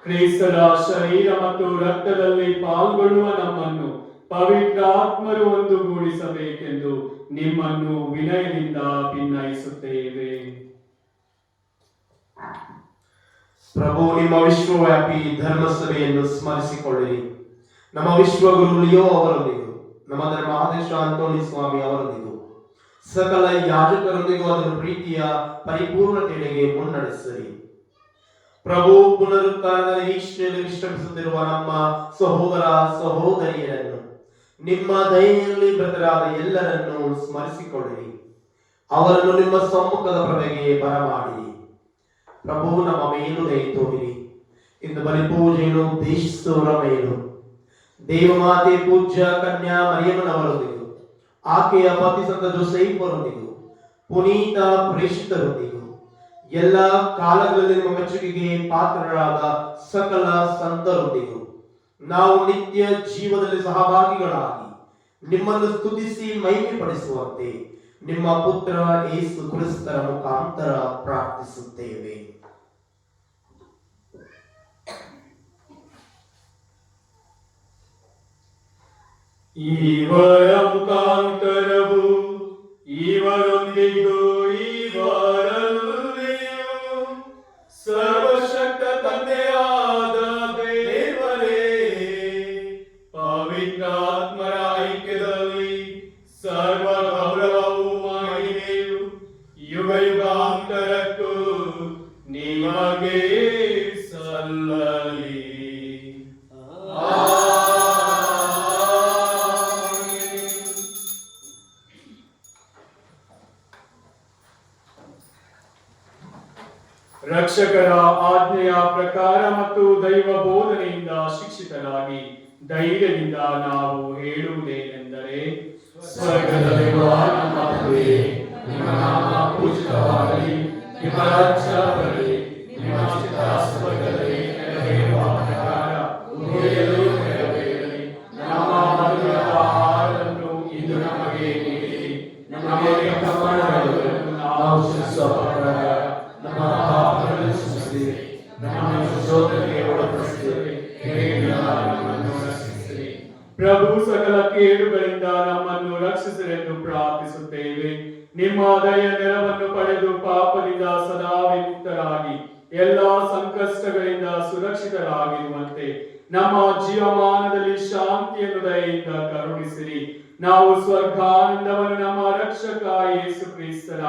ಕ್ರಿಸ್ತರ ಶರೀರ ಮತ್ತು ರಕ್ತದಲ್ಲಿ ಪಾಲ್ಗೊಳ್ಳುವ ನಮ್ಮನ್ನು ಪವಿತ್ರಾತ್ಮರು ಒಂದುಗೂಡಿಸಬೇಕೆಂದು ನಿಮ್ಮನ್ನು ವಿನಯದಿಂದ ಭಿನ್ನಯಿಸುತ್ತೇವೆ. ಪ್ರಭು, ನಿಮ್ಮ ವಿಶ್ವವ್ಯಾಪಿ ಧರ್ಮಸಭೆಯನ್ನು ಸ್ಮರಿಸಿಕೊಳ್ಳಿರಿ. ನಮ್ಮ ವಿಶ್ವಗುರು ಲಿಯೋ ಅವರೊಂದಿಗೂ, ನಮ್ಮ ಧರ್ಮಾಧ್ಯಕ್ಷ ಅಂತೋನಿ ಸ್ವಾಮಿ ಅವರೊಂದಿಗೂ, ಸಕಲ ಯಾಜಕರೊಂದಿಗೂ ಅದರ ಪ್ರೀತಿಯ ಪರಿಪೂರ್ಣತೆಗೆ ಮುನ್ನಡೆಸಿರಿ. ಪ್ರಭು, ಪುನರುತ್ಥಾನದ ನಿರೀಕ್ಷೆಯಲ್ಲಿ ವಿಶ್ರಮಿಸುತ್ತಿರುವ ನಮ್ಮ ಸಹೋದರ ಸಹೋದರಿಯರನ್ನು, ನಿಮ್ಮ ದಯೆಯಲ್ಲಿ ಮೃತರಾದ ಎಲ್ಲರನ್ನೂ ಸ್ಮರಿಸಿಕೊಳ್ಳಿರಿ. ಅವರನ್ನು ನಿಮ್ಮ ಸಮ್ಮುಖದ ಪ್ರಭೆಗೆ ಬರಮಾಡಿರಿ. ಪ್ರಭು, ನಮ್ಮ ಮೇಲೂ ದಯೆ ತೋರಿರಿ. ಇಂದು ಬಲಿಪೂಜೆಯನ್ನು ಉದ್ದೇಶಿಸುವವರ ಮೇಲೂ, ದೇವಮಾತೆ ಪೂಜ್ಯ ಕನ್ಯಾ ಮರಿಯಮ್ಮನವರೊಂದಿಗೂ, ಆಕೆಯ ಪತಿ ಸಂತ ಜೋಸೆಫ್ ಅವರೊಂದಿಗೂ, ಪುನೀತ ಪ್ರೇಷಿತರೊಂದಿಗೂ, ಎಲ್ಲ ಕಾಲಗಳಲ್ಲಿ ನಿಮ್ಮ ಮೆಚ್ಚುಗೆಗೆ ಪಾತ್ರರಾದ ಸಕಲ ಸಂತರೊಂದಿಗೂ ನಾವು ನಿತ್ಯ ಜೀವದಲ್ಲಿ ಸಹಭಾಗಿಗಳಾಗಿ ನಿಮ್ಮನ್ನು ಸ್ತುತಿಸಿ ಮಹಿಮೆ ಪಡಿಸುವಂತೆ ನಿಮ್ಮ ಪುತ್ರ ಯೇಸು ಕ್ರಿಸ್ತರ ಮುಖಾಂತರ ಪ್ರಾರ್ಥಿಸುತ್ತೇವೆ. ಇವರ ಮುಖಾಂತರವು ಇವರೊಂದಿಗೂ ಇವರಲ್ಲಿಯೂ ಸರ್ವಶಕ್ತ ತಂದೆಯಾದ ದೇವರೇ, ಪವಿತ್ರಾತ್ಮರ ಐಕ್ಯದಲ್ಲಿ ಸರ್ವ ಗೌರವವು ಮಹಿಮೆಯು ಯುಗ ಯುಗಾಂತರಕ್ಕೂ ನಿಮಗೆ ಸಲ್ಲಲಿ. ರಕ್ಷಕರ ಆಜ್ಞೆಯ ಪ್ರಕಾರ ಮತ್ತು ದೈವ ಬೋಧನೆಯಿಂದ ಶಿಕ್ಷಿತರಾಗಿ ಧೈರ್ಯದಿಂದ ನಾವು ಹೇಳುವುದೇನೆಂದರೆ, ಸ್ವರ್ಗದಲ್ಲಿರುವ ನಮ್ಮ ತಂದೆಯೇ, ನಿಮ್ಮ ನಾಮ ಪೂಜಿತವಾಗಲಿ, ನಿಮ್ಮ ರಾಜ್ಯ ಬರಲಿ, ನಿಮ್ಮ ಚಿತ್ತ ಸ್ವರ್ಗದಲ್ಲಿ ನೆರವೇರುವ ಪ್ರಕಾರ ಭೂಮಿಯಲ್ಲೂ ನೆರವೇರಲಿ. ನಮ್ಮ ಮಧುರ ಆಹಾರವನ್ನು ಇಂದು ನಮಗೆ ನೀಡಿರಿ. ನಮಗೆ ತಪ್ಪ ಮಾಡಿದವರನ್ನು ನಾವು ಕ್ಷಮಿಸುವ ಪ್ರಕಾರ ನಮ್ಮ ಪಾಪಗಳನ್ನು ಕ್ಷಮಿಸಿರಿ. ನಮ್ಮನ್ನು ಶೋಧನೆಗೆ ಒಳಪಡಿಸಿರಿ, ಕೇಡಿನಿಂದ ನಮ್ಮನ್ನು ರಕ್ಷಿಸಿರಿ. ಪ್ರಭು, ಸಕಲ ಕೇಡುಗಳಿಂದ ನಮ್ಮನ್ನು ರಕ್ಷಿಸಿರೆಂದು ಪ್ರಾರ್ಥಿಸುತ್ತೇವೆ. ನಿಮ್ಮ ದಯೆಯ ನೆರವನ್ನು ಪಡೆದು ಪಾಪದಿಂದ ಸದಾ ವಿಮುಕ್ತರಾಗಿ ಎಲ್ಲಾ ಸಂಕಷ್ಟಗಳಿಂದ ಸುರಕ್ಷಿತರಾಗಿರುವಂತೆ ನಮ್ಮ ಜೀವಮಾನದಲ್ಲಿ ಶಾಂತಿಯನ್ನು ದಯೆಯಿಂದ ಕರುಣಿಸಿರಿ. ನಾವು ಸ್ವರ್ಗಾನಂದವನ್ನು ನಮ್ಮ ರಕ್ಷಕ ಯೇಸು ಕ್ರಿಸ್ತರ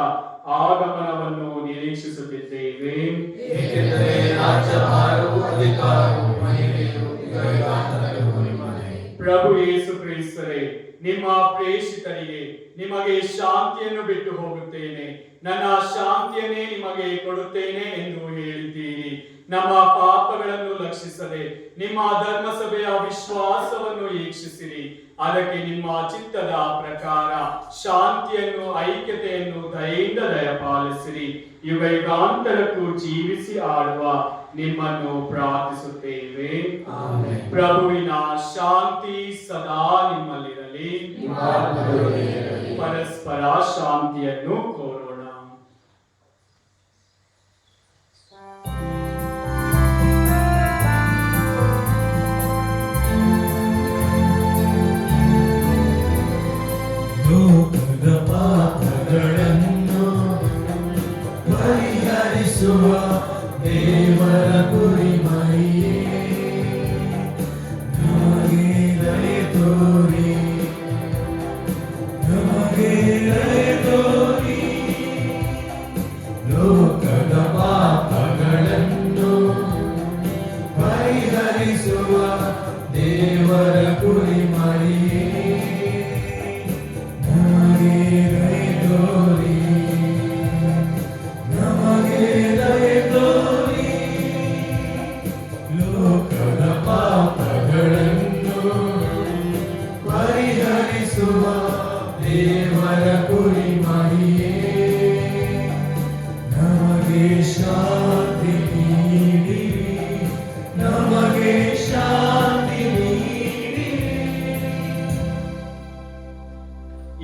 ಆಗಮನವನ್ನು ನಿರೀಕ್ಷಿಸುತ್ತಿದ್ದೇವೆ. ಏಕೆಂದರೆ ರಾಜ್ಯಭಾರವು, ಅಧಿಕಾರವು, ಮಹಿಮೆಯು ಯುಗಯುಗಾಂತರಕ್ಕೂ ನಿಮ್ಮದೇ. ಪ್ರಭು ಯೇಸು ಕ್ರಿಸ್ತರೇ, ನಿಮ್ಮ ಪ್ರೇಷಿತರಿಗೆ ನಿಮಗೆ ಶಾಂತಿಯನ್ನು ಬಿಟ್ಟು ಹೋಗುತ್ತೇನೆ, ನನ್ನ ಶಾಂತಿಯನ್ನೇ ನಿಮಗೆ ಕೊಡುತ್ತೇನೆ ಎಂದು ಹೇಳಿದ್ದೀರಿ. ನಮ್ಮ ಪಾಪಗಳನ್ನು ಲಕ್ಷಿಸದೆ ನಿಮ್ಮ ಧರ್ಮಸಭೆಯ ವಿಶ್ವಾಸವನ್ನು ಈಕ್ಷಿಸಿರಿ. ಅದಕ್ಕೆ ನಿಮ್ಮ ಚಿತ್ತದ ಪ್ರಕಾರ ಶಾಂತಿಯನ್ನು, ಐಕ್ಯತೆಯನ್ನು ದಯೆಯಿಂದ ದಯಪಾಲಿಸಿರಿ. ಯುಗ ಯುಗಾಂತರಕ್ಕೂ ಜೀವಿಸಿ ಆಡುವ ನಿಮ್ಮನ್ನು ಪ್ರಾರ್ಥಿಸುತ್ತೇವೆ. ಪ್ರಭುವಿನ ಶಾಂತಿ ಸದಾ ನಿಮ್ಮಲ್ಲಿರಲಿ. ಪರಸ್ಪರ ಶಾಂತಿಯನ್ನು ಕೋರೋಣ. ಲೋಕದ ಪಾಪಗಳನ್ನು ಪರಿಹರಿಸುವ ದೇವರ ಕುರಿಮರಿಯೇ, ನಮಗೆ ದಯೆ ತೋರಿ, ನಮಗೆ ದಯೆ ತೋರಿ. ಲೋಕದ ಪಾಪಗಳನ್ನು ಪರಿಹರಿಸುವ ದೇವರ ಕುರಿಮರಿಯೇ, ನಮಗೆ ದಯೆ ತೋರಿ, ನಮಗೆ ದಯೆ ತೋರಿ. ಲೋಕದ ಪಾಪಗಳನ್ನು ಪರಿಹರಿಸುವ ದೇವರ ಕುರಿಮರಿಯೇ, ನಮಗೆ ಶಾಂತಿ ನೀಡಿರಿ, ನಮಗೆ ಶಾಂತಿ ನೀಡಿರಿ.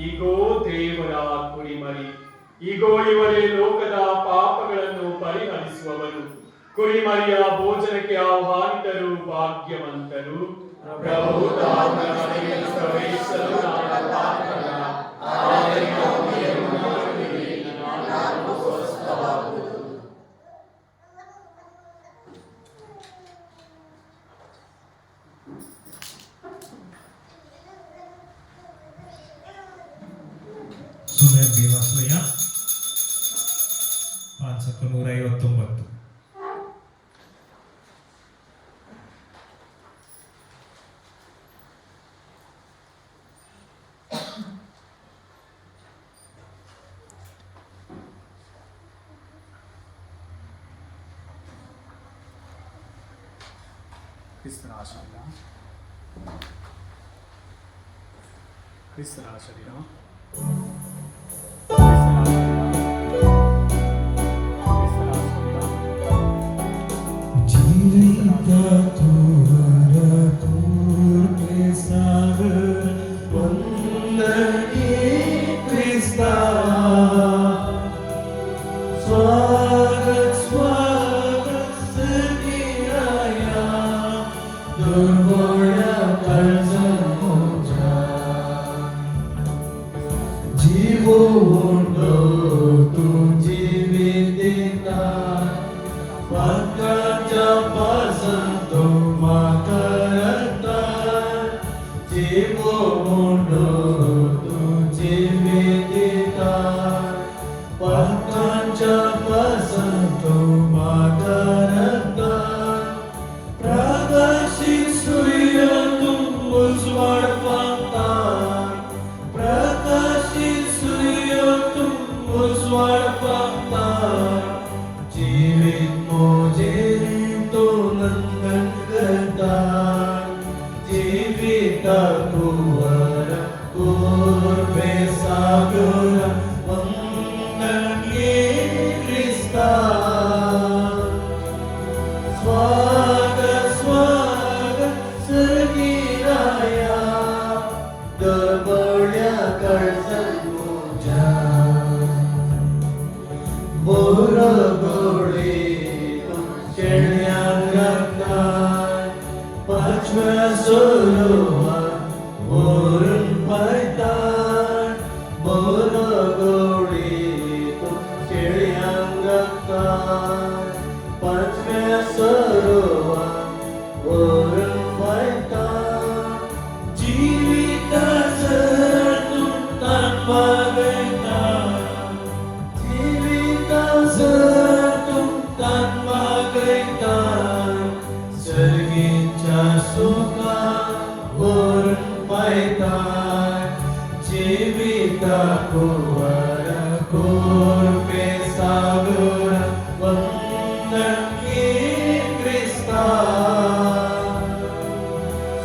ಈಗೋ ದೇವರ ಕುರಿಮರಿ, ಈಗೋ ಇವರೇ ಲೋಕದ ಪಾಪಗಳನ್ನು ಪರಿಹರಿಸುವವರು. ಕುರಿಮರಿಯ ಭೋಜನಕ್ಕೆ ಆಹ್ವಾನಿತರು ಭಾಗ್ಯವಂತರು. ಪ್ರಭು ತಾವು ನನ್ನ ಮನೆಯಲ್ಲಿ ಪ್ರವೇಶಿಸಲು ನಾನು ಪಾತ್ರನಲ್ಲ, ಆದರೆ ನೀವು ಮಾಡಿರಿ, ನಾನು ಸ್ವಸ್ಥವಾಗುವುದು. ಸುಮಯ ಭೀಮಸ್ವಯ 559. ಕ್ರಿಸ್ತನ ಶರೀರ, ಕ್ರಿಸ್ತನ ಶರೀರ, जीवित तुवर पूर्ति सागर वंदनीय क्रिस्ता, स्वागत स्वागत सगिराया दुर्गोया कर्जमोजा. जीवो उंडो तू जीविता, Pagkaja pasanto makarata, jiwo mundo tu jividita. Pagkaja pasanto makarata, prakashit surya tumbul swarpata, prakashit surya tumbul swarpata. जीवित मुझे तो नंदन करता, जीवित कुंवर पूर्वे सागर वंदनीय क्रिस्ता. स्वागत स्वागत सगिराया दरबड्या कर्जन मुझा. बोरगोळे शेळ्यांगता पाचव्या सोलोवान वरून पायतात. बोरगोळे शेळ्यांगता पाचव्या सोलोवान वरून पायतात. जीविताचं तुमतान मागयता, सर्गीच्या सुखा ಕುವರ ಕೋರ್ಪೆ ಸಾಗರ ವಂದನೆ ಕ್ರಿಸ್ತ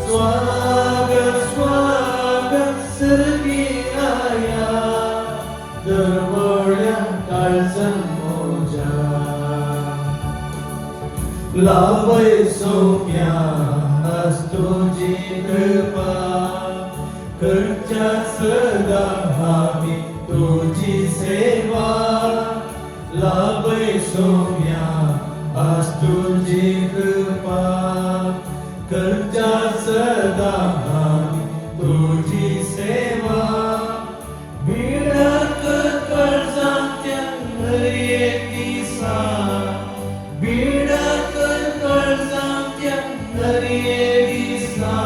स्वागत स्वागत सर्गीया दरवळ्या काळजान मोजा लाभय सोप्या तुझी कृपा करच्या सदा आम्ही तुझी सेवा लाभय सोप्या तुझी कृपा करच्या सदा आम्ही तुझी सेवा बिडक कर्जांच्या घरी दिसा बिडक कर्जांच्या घरी दिसा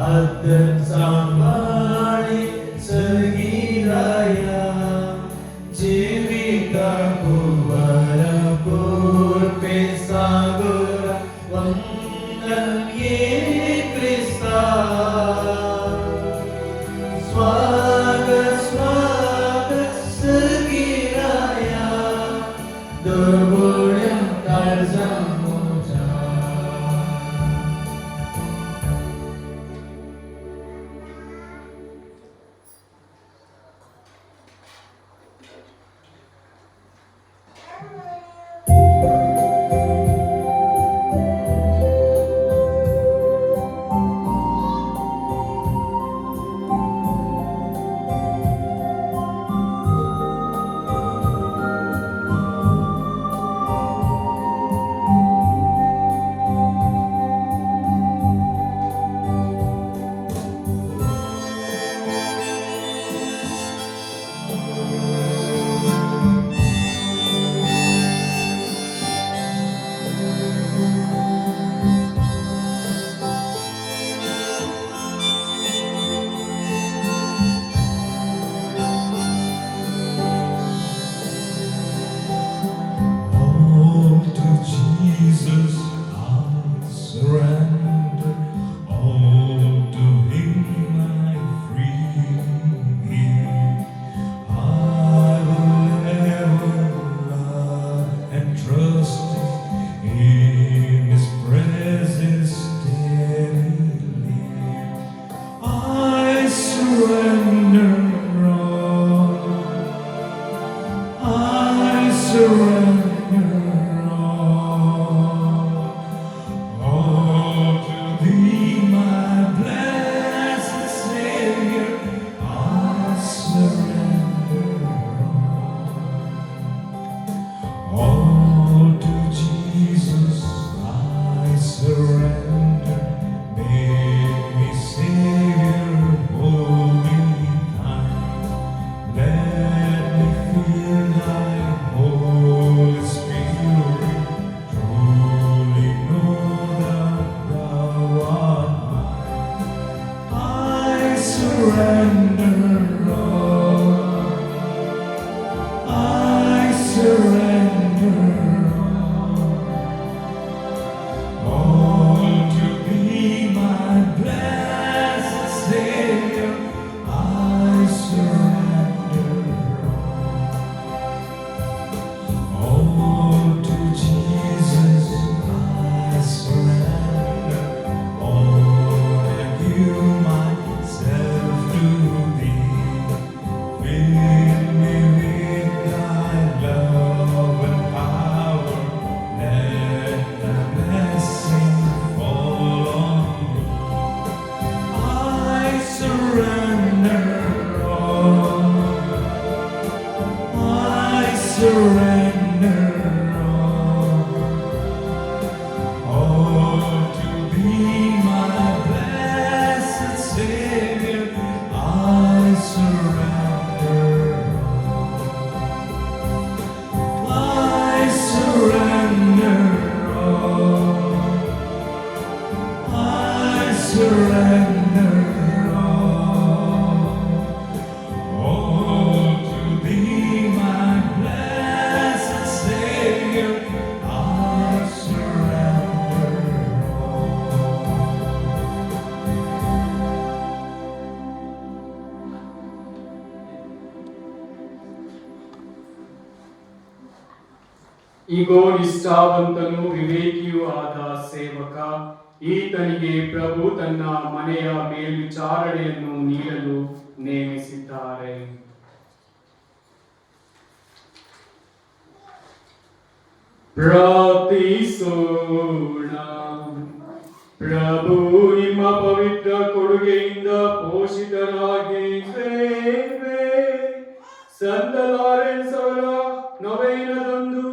आदर सांभाळी सगीराया जीविका कुवर कोर्पे सागरा Krista स्वागत स्वागत सर्गीराया दरवळ्या काळजान मोजा All to Jesus I surrender, all to Him I freely give. I will ever love and trust in His presence steadily. I surrender all. I surrender all to Thee, my blessed Savior. I surrender all to Jesus. I surrender. Make me Savior, holy kind. Let me feel Thy Holy Spirit. Truly know that Thou art mine. I surrender all. I surrender all to Thee, my blessed Savior. I surrender all to Jesus. I surrender all. I give myself to Thee. Fill me with Thy love and power. Let Thy blessing fall on me. I surrender all. I surrender all to Thee, my blessed Savior. I surrender all. I surrender all. I surrender all to Thee, my blessed ಈಗೋ ನಿಷ್ಠಾವಂತನು ವಿವೇಕಿಯೂ ಆದ ಸೇವಕ, ಈತನಿಗೆ ಪ್ರಭು ತನ್ನ ಮನೆಯ ಮೇಲ್ವಿಚಾರಣೆಯನ್ನು ನೀಡಲು ನೇಮಿಸಿದ್ದಾರೆ. ಪ್ರಾರ್ಥಿಸೋಣ. ಪ್ರಭು ನಿಮ್ಮ ಪವಿತ್ರ ಕೊಡುಗೆಯಿಂದ ಪೋಷಿತರಾಗಿದ್ದೇವೆ. ಸಂತ ಲಾರೆನ್ಸ್ ಅವರ ನೊವೇನದಂದು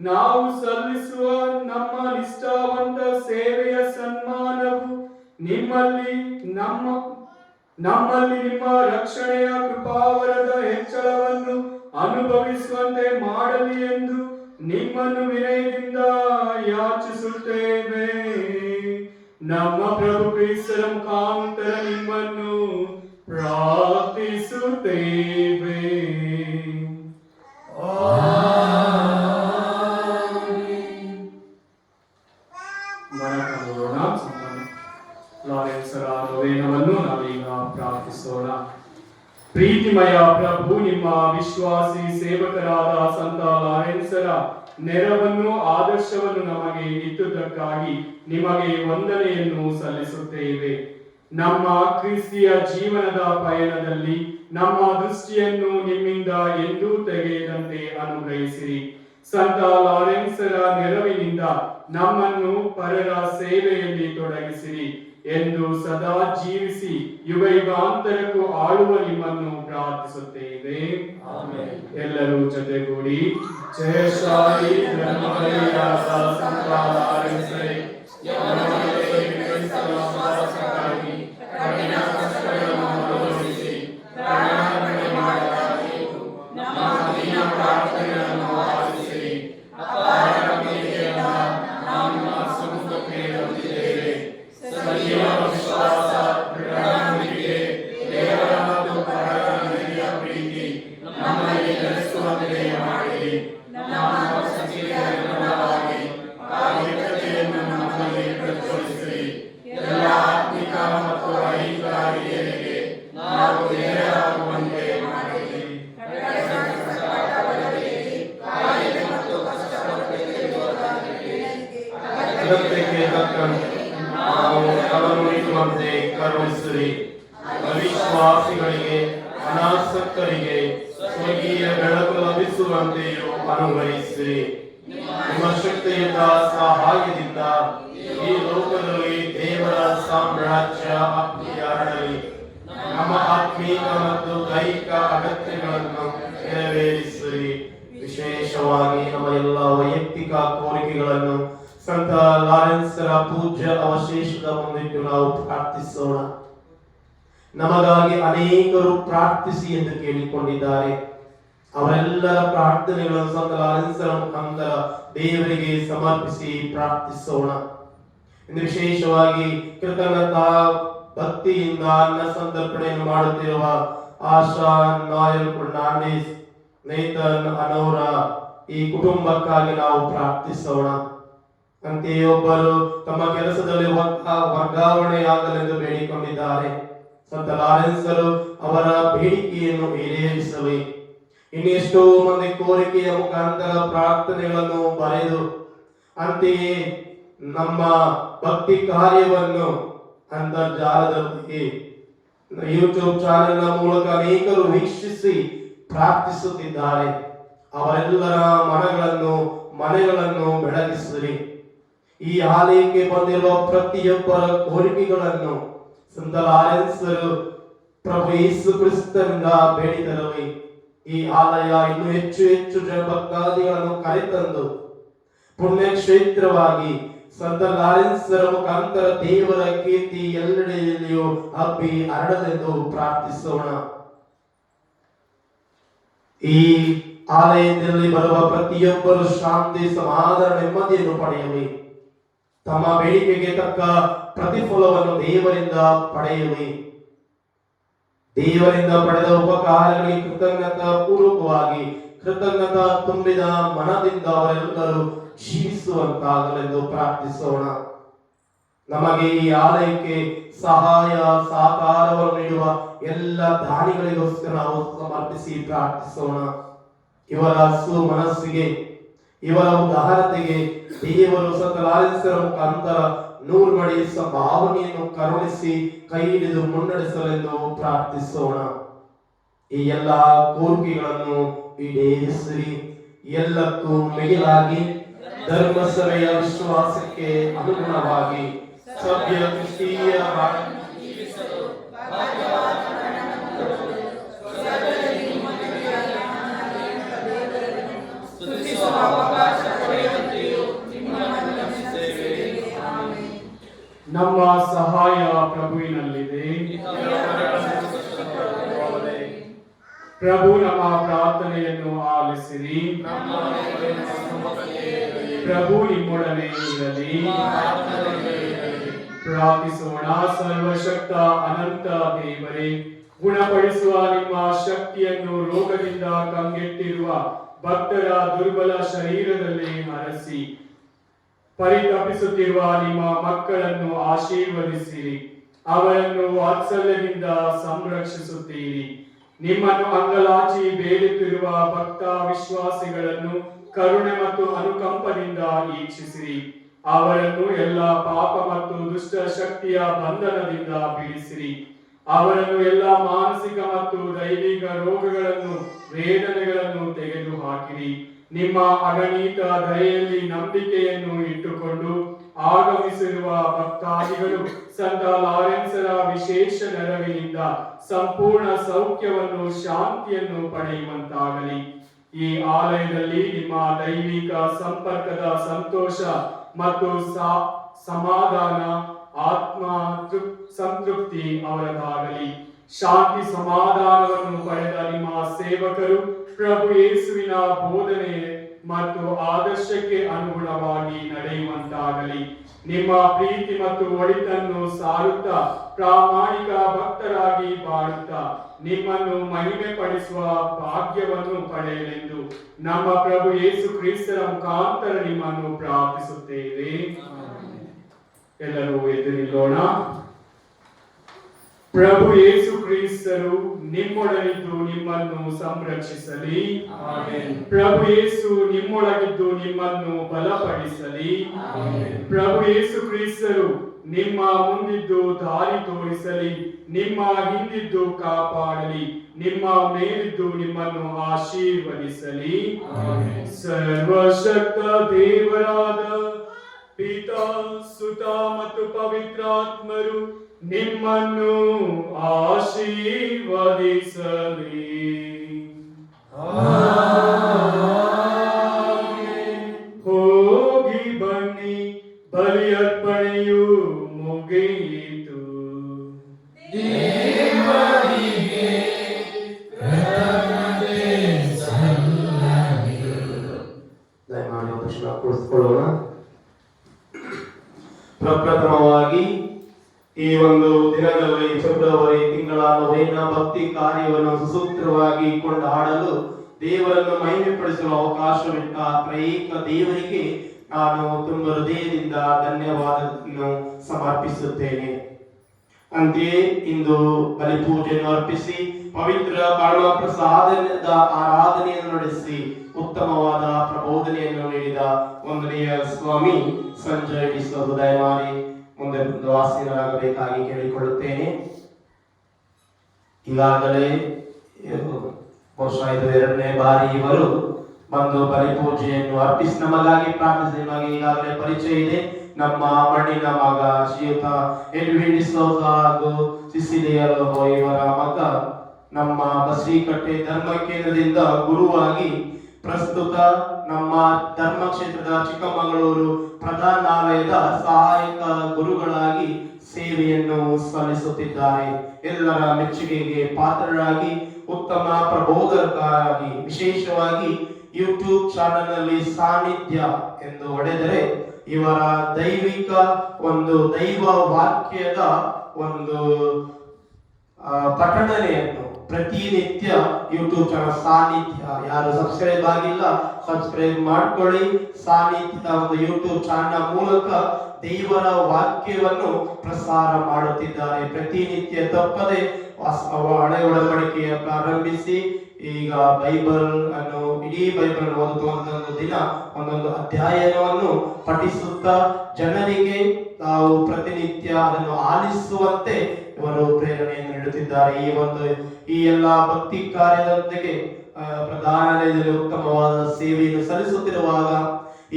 ನಾವು ಸಲ್ಲಿಸುವ ನಮ್ಮ ನಿಷ್ಠಾವಂತ ಸೇವೆಯ ಸನ್ಮಾನವು ನಮ್ಮಲ್ಲಿ ನಿಮ್ಮ ರಕ್ಷಣೆಯ ಕೃಪಾವರದ ಹೆಚ್ಚಳವನ್ನು ಅನುಭವಿಸುವಂತೆ ಮಾಡಲಿ ಎಂದು ನಿಮ್ಮನ್ನು ವಿನಯದಿಂದ ಯಾಚಿಸುತ್ತೇವೆ. ನಮ್ಮ ಪ್ರಭು ಕ್ರಿಸ್ತರ ಮುಖಾಂತರ ನಿಮ್ಮನ್ನು ಪ್ರಾರ್ಥಿಸುತ್ತೇವೆ. ಲಾರೆನ್ಸರ ನೊವೇನವನ್ನು ನಾವೀಗ ಪ್ರಾರ್ಥಿಸೋಣ. ಪ್ರೀತಿಮಯ ಪ್ರಭು, ನಿಮ್ಮ ವಿಶ್ವಾಸಿ ಸೇವಕರಾದ ಸಂತ ಲಾರೆನ್ಸರ ನೆರವನ್ನು ಆದರ್ಶವನ್ನು ನಮಗೆ ಇಟ್ಟುದಕ್ಕಾಗಿ ನಿಮಗೆ ವಂದನೆಯನ್ನು ಸಲ್ಲಿಸುತ್ತೇವೆ. ನಮ್ಮ ಕ್ರಿಸ್ತಿಯ ಜೀವನದ ಪಯಣದಲ್ಲಿ ನಮ್ಮ ದೃಷ್ಟಿಯನ್ನು ನಿಮ್ಮಿಂದ ಎಂದೂ ತೆಗೆಯದಂತೆ ಅನುಗ್ರಹಿಸಿರಿ. ಸಂತ ಲಾರೆನ್ಸರ ನೆರವಿನಿಂದ ನಮ್ಮನ್ನು ಪರರ ಸೇವೆಯಲ್ಲಿ ತೊಡಗಿಸಿರಿ ಎಂದು ಸದಾ ಜೀವಿಸಿ ಯುಗಾಂತರಕ್ಕೂ ಆಳುವ ನಿಮ್ಮನ್ನು ಪ್ರಾರ್ಥಿಸುತ್ತೇವೆ. ಎಲ್ಲರೂ ಜೊತೆಗೂಡಿ ಜಯಶಾಲಿ ಧರ್ಮಹರಿಯಾದ ಸಂತ ಲಾರೆನ್ಸರೇ, ಕಠಿಣ ಕಷ್ಟಗಳನ್ನು ಅನುಭವಿಸಿ ಪ್ರಾಣಾರ್ಪಣೆ ಮಾಡಲಾಗಿ ನಮ್ಮ ದೀನ ಪ್ರಾರ್ಥನೆಗಳನ್ನು ಆಲಿಸಿರಿ. ಅಪಾರ ಪ್ರೀತಿಯಿಂದ ನಾವು ನಿಮ್ಮ ಸಮ್ಮುಖಕ್ಕೆ ಬಂದಿದ್ದೇವೆ. ಸಜೀವ ವಿಶ್ವಾಸ, ದೃಢ ನಂಬಿಕೆ, ದೇವರ ಮತ್ತು ಪರರ ಹಿರಿಯ ಪ್ರೀತಿ ನಮ್ಮಲ್ಲಿ ನೆಲೆಸುವಂತೆ ಮಾಡಿರಿ. ನಮ್ಮ ಸಂಚಿಕೆಯ ಅನುಗುಣವಾಗಿ ಕಾರ್ಯಕತೆಯನ್ನು ನಮ್ಮಲ್ಲಿ ಪ್ರಜ್ವಲಿಸಿರಿ. ಎಲ್ಲ ಆತ್ಮಿಕ ಮತ್ತು ಐಹಿಕ ಹಿರಿಯರಿಗೆ ನಾವು ಧೈರ್ಯವಾಗುವಂತೆ ಮಾಡಿರಿ. ಅಗತ್ಯಕ್ಕೆ ತಕ್ಕಂತೆ ನಾವು ಗಮನಿಸುವಂತೆ ಕರುಣಿಸಿರಿ. ಅವಿಶ್ವಾಸಿಗಳಿಗೆ, ಅನಾಸಕ್ತರಿಗೆ ಸ್ವರ್ಗೀಯ ಬೆಳಕು ಲಭಿಸುವಂತೆಯೂ ಅನುಗ್ರಹಿಸಿರಿ. ನಿಮ್ಮ ಶಕ್ತಿಯುತ ಸಹಾಯದಿಂದ ಈ ಲೋಕದಲ್ಲಿ ದೇವರ ಸಾಮ್ರಾಜ್ಯ ಹರಡಲಿ. ನಮ್ಮ ಆತ್ಮೀಕ ಮತ್ತು ದೈಹಿಕ ಅಗತ್ಯಗಳನ್ನು ನೆರವೇರಿಸಿರಿ. ವಿಶೇಷವಾಗಿ ನಮ್ಮ ಎಲ್ಲ ವೈಯಕ್ತಿಕ ಕೋರಿಕೆಗಳನ್ನು ಸಂತ ಲಾರೆನ್ಸರ ಪೂಜ್ಯ ಅವಶೇಷದ ಮುಂದಿಟ್ಟು ನಾವು ಪ್ರಾರ್ಥಿಸೋಣ. ನಮಗಾಗಿ ಅನೇಕರು ಪ್ರಾರ್ಥಿಸಿ ಎಂದು ಕೇಳಿಕೊಂಡಿದ್ದಾರೆ. ಅವರೆಲ್ಲರ ಪ್ರಾರ್ಥನೆಗಳನ್ನು ಸಂತ ಲಾರೆನ್ಸರ ಮುಖಾಂತರ ದೇವರಿಗೆ ಸಮರ್ಪಿಸಿ ಪ್ರಾರ್ಥಿಸೋಣ. ಇನ್ನು ವಿಶೇಷವಾಗಿ ಕೃತಜ್ಞತಾ ಭಕ್ತಿಯಿಂದ ಅನ್ನ ಸಂತರ್ಪಣೆಯನ್ನು ಮಾಡುತ್ತಿರುವ ಆಶಾ ನಾಯಲ್ ಫರ್ನಾಂಡಿಸ್, ನೇತನ್ ಅನೋರ ಈ ಕುಟುಂಬಕ್ಕಾಗಿ ನಾವು ಪ್ರಾರ್ಥಿಸೋಣ. ಅಂತೆಯೇ ಒಬ್ಬರು ತಮ್ಮ ಕೆಲಸದಲ್ಲಿ ವರ್ಗಾವಣೆಯಾಗಲೆಂದು ಬೇಡಿಕೊಂಡಿದ್ದಾರೆ. ಸಂತ ಲಾರೆನ್ಸರು ಅವರ ಬೇಡಿಕೆಯನ್ನು ಈಡೇರಿಸಲಿ. ಇನ್ನೆಷ್ಟೋ ಮಂದಿ ಕೋರಿಕೆಯ ಮುಖಾಂತರ ಪ್ರಾರ್ಥನೆಗಳನ್ನು ಬರೆದು ಅಂತೆಯೇ ನಮ್ಮ ಭಕ್ತಿ ಕಾರ್ಯವನ್ನು ಅಂತರ್ಜಾಲದಲ್ಲಿ ಯೂಟ್ಯೂಬ್ ಚಾನೆಲ್ ಮೂಲಕ ಅನೇಕರು ವೀಕ್ಷಿಸಿ ಪ್ರಾರ್ಥಿಸುತ್ತಿದ್ದಾರೆ. ಅವರೆಲ್ಲರ ಮನೆಗಳನ್ನು ಬೆಳಗಿಸಿರಿ. ಈ ಆಲಯಕ್ಕೆ ಬಂದಿರುವ ಪ್ರತಿಯೊಬ್ಬರ ಕೋರಿಕೆಗಳನ್ನು ಸಂತ ಲಾರೆನ್ಸರು ಪ್ರಭು ಯೇಸು ಕ್ರಿಸ್ತನಿಂದ ಬೇಡಿದರಲಿ. ಈ ಆಲಯ ಇನ್ನೂ ಹೆಚ್ಚು ಹೆಚ್ಚು ಭಕ್ತಾದಿಗಳನ್ನು ಕರೆತಂದು ಪುಣ್ಯಕ್ಷೇತ್ರವಾಗಿ ಸಂತ ಲಾರೆನ್ಸರ ಮುಖಾಂತರ ದೇವರ ಕೀರ್ತಿ ಎಲ್ಲೆಡೆಯಲ್ಲಿಯೂ ಹಬ್ಬಿ ಹರಡಲೆಂದು ಪ್ರಾರ್ಥಿಸೋಣ. ಈ ಆಲಯದಲ್ಲಿ ಬರುವ ಪ್ರತಿಯೊಬ್ಬರು ಶಾಂತಿ, ಸಮಾಧಾನ, ನೆಮ್ಮದಿಯನ್ನು ಪಡೆಯಲಿ. ತಮ್ಮ ಬೇಡಿಕೆಗೆ ತಕ್ಕ ಪ್ರತಿಫಲವನ್ನು ದೇವರಿಂದ ಪಡೆಯಲಿ. ದೇವರಿಂದ ಪಡೆದ ಉಪಕಾರಗಳಿಗೆ ಕೃತಜ್ಞತಾ ಪೂರ್ವಕವಾಗಿ ಕೃತಜ್ಞತಾ ತುಂಬಿದ ಮನದಿಂದ ಅವರೆಲ್ಲರೂ ಜೀವಿಸುವಂತಾಗಲೆಂದು ಪ್ರಾರ್ಥಿಸೋಣ. ನಮಗೆ ಈ ಆಲಯಕ್ಕೆ ಸಹಾಯ ಸಹಕಾರವನ್ನು ನೀಡುವ ಎಲ್ಲ ದಾನಿಗಳಿಗೋಸ್ಕರ ನಾವು ಸಮರ್ಪಿಸಿ ಪ್ರಾರ್ಥಿಸೋಣ. ಇವರ ಸುಮನಸ್ಸಿಗೆ ಇವರ ಉದಾಹರಣೆಗೆ ದೇವರು ಸತ ಲಾರೆನ್ಸರ ಮುಖಾಂತರ 100 ಮಡಿ ಭಾವನೆಯನ್ನು ಕರುಣಿಸಿ ಕೈ ಹಿಡಿದು ಮುನ್ನಡೆಸಲೆಂದು ಪ್ರಾರ್ಥಿಸೋಣ. ಈ ಎಲ್ಲ ಕೋರಿಕೆಗಳನ್ನು ಈಡೇರಿಸಿರಿ. ಎಲ್ಲಕ್ಕೂ ಮಿಗಿಲಾಗಿ ಧರ್ಮಸಭೆಯ ವಿಶ್ವಾಸಕ್ಕೆ ಅನುಗುಣವಾಗಿ ಸಭ್ಯ ಕ್ರಿಸ್ತೀಯ ನಮ್ಮ ಸಹಾಯ ಪ್ರಭುವಿನಲ್ಲಿದೆ. ಪ್ರಭು ನಮ್ಮ ಪ್ರಾರ್ಥನೆಯನ್ನು ಆಲಿಸಿರಿ. ಪ್ರಭು ನಿಮ್ಮೊಡನೆ ಇರಲಿ. ಪ್ರಾರ್ಥಿಸೋಣ. ಸರ್ವಶಕ್ತ ಅನಂತ ದೇವರೇ, ಗುಣಪಡಿಸುವ ನಿಮ್ಮ ಶಕ್ತಿಯನ್ನು ರೋಗದಿಂದ ಕಂಗೆಟ್ಟಿರುವ ಭಕ್ತರ ದುರ್ಬಲ ಶರೀರದಲ್ಲಿ ಹರಸಿ ಪರಿತಪಿಸುತ್ತಿರುವ ನಿಮ್ಮ ಮಕ್ಕಳನ್ನು ಆಶೀರ್ವದಿಸಿರಿ. ಅವರನ್ನು ವಾತ್ಸಲ್ಯದಿಂದ ಸಂರಕ್ಷಿಸುತ್ತೀರಿ. ನಿಮ್ಮನ್ನು ಅಂಗಲಾಚಿ ಬೇಡುತ್ತಿರುವ ಭಕ್ತ ವಿಶ್ವಾಸಿಗಳನ್ನು ಕರುಣೆ ಮತ್ತು ಅನುಕಂಪದಿಂದ ಈಕ್ಷಿಸಿರಿ. ಅವರನ್ನು ಎಲ್ಲ ಪಾಪ ಮತ್ತು ದುಷ್ಟ ಶಕ್ತಿಯ ಬಂಧನದಿಂದ ಬಿಡಿಸಿರಿ. ಅವರನ್ನು ಎಲ್ಲ ಮಾನಸಿಕ ಮತ್ತು ದೈವಿಕ ರೋಗಗಳನ್ನು ವೇದನೆಗಳನ್ನು ತೆಗೆದು ಹಾಕಿರಿ. ನಿಮ್ಮ ಅಗಣಿತ ದಯೆಯಲ್ಲಿ ನಂಬಿಕೆಯನ್ನು ಇಟ್ಟುಕೊಂಡು ಆಗಮಿಸಿರುವ ಭಕ್ತಾದಿಗಳು ಸಂತ ಲಾರೆನ್ಸರ ವಿಶೇಷ ನೆರವಿನಿಂದ ಸಂಪೂರ್ಣ ಸೌಖ್ಯವನ್ನು ಶಾಂತಿಯನ್ನು ಪಡೆಯುವಂತಾಗಲಿ. ಈ ಆಲಯದಲ್ಲಿ ನಿಮ್ಮ ದೈವಿಕ ಸಂಪರ್ಕದ ಸಂತೋಷ ಮತ್ತು ಸಮಾಧಾನ ಆತ್ಮ ಸಂತೃಪ್ತಿ ಅವರದಾಗಲಿ. ಶಾಂತಿ ಸಮಾಧಾನವನ್ನು ಪಡೆದ ನಿಮ್ಮ ಸೇವಕರು ಪ್ರಭು ಯೇಸುವಿನ ಬೋಧನೆ ಮತ್ತು ಆದರ್ಶಕ್ಕೆ ಅನುಗುಣವಾಗಿ ನಡೆಯುವಂತಾಗಲಿ. ನಿಮ್ಮ ಪ್ರೀತಿ ಮತ್ತು ಒಳಿತನ್ನು ಸಾರುತ್ತಾ ಪ್ರಾಮಾಣಿಕ ಭಕ್ತರಾಗಿ ಬಾಳುತ್ತಾ ನಿಮ್ಮನ್ನು ಮಹಿಮೆ ಪಡಿಸುವ ಭಾಗ್ಯವನ್ನು ಪಡೆಯಲೆಂದು ನಮ್ಮ ಪ್ರಭು ಯೇಸು ಕ್ರಿಸ್ತರ ಮುಖಾಂತರ ನಿಮ್ಮನ್ನು ಪ್ರಾರ್ಥಿಸುತ್ತೇವೆ. ಎಲ್ಲರೂ ಎದ್ದು ನಿಲ್ಲೋಣ. ಪ್ರಭು ಯೇಸು ಕ್ರಿಸ್ತರು ನಿಮ್ಮೊಡನಿದ್ದು ನಿಮ್ಮನ್ನು ಸಂರಕ್ಷಿಸಲಿ. ಪ್ರಭು ಯೇಸು ನಿಮ್ಮೊಳಗಿದ್ದು ನಿಮ್ಮನ್ನು ಬಲಪಡಿಸಲಿ. ಪ್ರಭು ಯೇಸು ಕ್ರಿಸ್ತರು ನಿಮ್ಮ ಮುಂದಿದ್ದು ದಾರಿ ತೋರಿಸಲಿ. ನಿಮ್ಮ ಹಿಂದಿದ್ದು ಕಾಪಾಡಲಿ. ನಿಮ್ಮ ಮೇಲಿದ್ದು ನಿಮ್ಮನ್ನು ಆಶೀರ್ವದಿಸಲಿ. ಸರ್ವಶಕ್ತ ದೇವರಾದ ಪಿತಾ, ಸುತ ಮತ್ತು ಪವಿತ್ರಾತ್ಮರು ನಿಮ್ಮನ್ನು ಆಶೀರ್ವದಿಸಲಿ. ಹೋಗಿ ಬನ್ನಿ, ಬಲಿಯರ್ಪಣೆಯು ಮುಗಿಯಿತು. ದಯಮಾಡಿ ದರ್ಶನ ಕೊಡಿಸಿಕೊಳ್ಳೋಣ. ಪ್ರಪ್ರಥಮವಾಗಿ ಈ ಒಂದು ದಿನಗಳಲ್ಲಿ ಫೆಬ್ರವರಿ ತಿಂಗಳ ನೊವೇನ ಭಕ್ತಿ ಕಾರ್ಯವನ್ನು ಸುಸೂತ್ರವಾಗಿ ಕೊಂಡಾಡಲು ದೇವರನ್ನು ಮಹಿಮೆಪಡಿಸುವ ಅವಕಾಶವಿಟ್ಟ ತ್ರೈಕ ದೇವರಿಗೆ ನಾನು ತುಂಬ ಹೃದಯದಿಂದ ಧನ್ಯವಾದವನ್ನು ಸಮರ್ಪಿಸುತ್ತೇನೆ. ಅಂತೆಯೇ ಇಂದು ಬಲಿಪೂಜೆಯನ್ನು ಅರ್ಪಿಸಿ ಪವಿತ್ರ ಪರಮ ಪ್ರಸಾದದ ಆರಾಧನೆಯನ್ನು ನಡೆಸಿ ಉತ್ತಮವಾದ ಪ್ರಬೋಧನೆಯನ್ನು ನೀಡಿದ ವಂದನೀಯ ಸ್ವಾಮಿ ಸಂಜಯ್ ಡಿಸೋದು ದಯಮಾಡಿ ಮುಂದೆ ವಾಸೀನರಾಗಬೇಕಾಗಿ ಕೇಳಿಕೊಳ್ಳುತ್ತೇನೆ. ಈಗಾಗಲೇ ಬಹುಶಃ ಇದು 2ನೇ ಬಾರಿ ಇವರು ಬಂದು ಬಲಿಪೂಜೆಯನ್ನು ಅರ್ಪಿಸಿ ನಮಗಾಗಿ ಪ್ರಾರ್ಥಿಸಿ. ನಿಮಗೆ ಈಗಾಗಲೇ ಪರಿಚಯ ಇದೆ. ನಮ್ಮ ಮಣ್ಣಿನ ಮಗ ಶ್ರೀಯುತ ಎಡ್ವಿನ್ ಡಿಸೋಜ ಹಾಗೂ ಸಿಸಿಲಿಯಲು ಇವರ ಮಗ ನಮ್ಮ ಬಸರೀಕಟ್ಟೆ ಧರ್ಮ ಕೇಂದ್ರದಿಂದ ಗುರುವಾಗಿ ಪ್ರಸ್ತುತ ನಮ್ಮ ಧರ್ಮಕ್ಷೇತ್ರದ ಚಿಕ್ಕಮಗಳೂರು ಪ್ರಧಾನಾಲಯದ ಸಹಾಯಕ ಗುರುಗಳಾಗಿ ಸೇವೆಯನ್ನು ಸಲ್ಲಿಸುತ್ತಿದ್ದಾರೆ. ಎಲ್ಲರ ಮೆಚ್ಚುಗೆಗೆ ಪಾತ್ರರಾಗಿ ಉತ್ತಮ ಪ್ರಬೋಧಕರಾಗಿ ವಿಶೇಷವಾಗಿ ಯೂಟ್ಯೂಬ್ ಚಾನೆಲ್ ನಲ್ಲಿ ಸಾನ್ನಿಧ್ಯ ಎಂದು ಹೊಡೆದರೆ ಇವರ ದೈವಿಕ ಒಂದು ದೈವ ವಾಕ್ಯದ ಒಂದು ಪಠಣೆಯನ್ನು ಪ್ರತಿನಿತ್ಯ ಯೂಟ್ಯೂಬ್ ಚಾನಲ್ ಸಾನ್ನಿಧ್ಯ, ಯಾರು ಸಬ್ಸ್ಕ್ರೈಬ್ ಆಗಿಲ್ಲ ಸಬ್ಸ್ಕ್ರೈಬ್ ಮಾಡ್ಕೊಳ್ಳಿ. ಸಾನ್ನಿಧ್ಯ ಒಂದು ಯೂಟ್ಯೂಬ್ ಚಾನಲ್ ಮೂಲಕ ದೇವರ ವಾಕ್ಯವನ್ನು ಪ್ರಸಾರ ಮಾಡುತ್ತಿದ್ದಾರೆ. ಪ್ರತಿನಿತ್ಯ ತಪ್ಪದೆ ಹಳೆ ಒಡಂಬಡಿಕೆಯ ಪ್ರಾರಂಭಿಸಿ ಈಗ ಬೈಬಲ್ ಅನ್ನು ಇಡೀ ಬೈಬಲ್ ಓದುತ್ತಾ ಒಂದೊಂದು ದಿನ ಒಂದೊಂದು ಅಧ್ಯಾಯವನ್ನು ಪಠಿಸುತ್ತಾ ಜನರಿಗೆ ತಾವು ಪ್ರತಿನಿತ್ಯ ಅದನ್ನು ಆಲಿಸುವಂತೆ ಇವರು ಪ್ರೇರಣೆಯನ್ನು ನೀಡುತ್ತಿದ್ದಾರೆ. ಈ ಎಲ್ಲ ಭಕ್ತಿ ಕಾರ್ಯದೊಂದಿಗೆ ಪ್ರಧಾನಾಲಯದಲ್ಲಿ ಉತ್ತಮವಾದ ಸೇವೆಯನ್ನು ಸಲ್ಲಿಸುತ್ತಿರುವಾಗ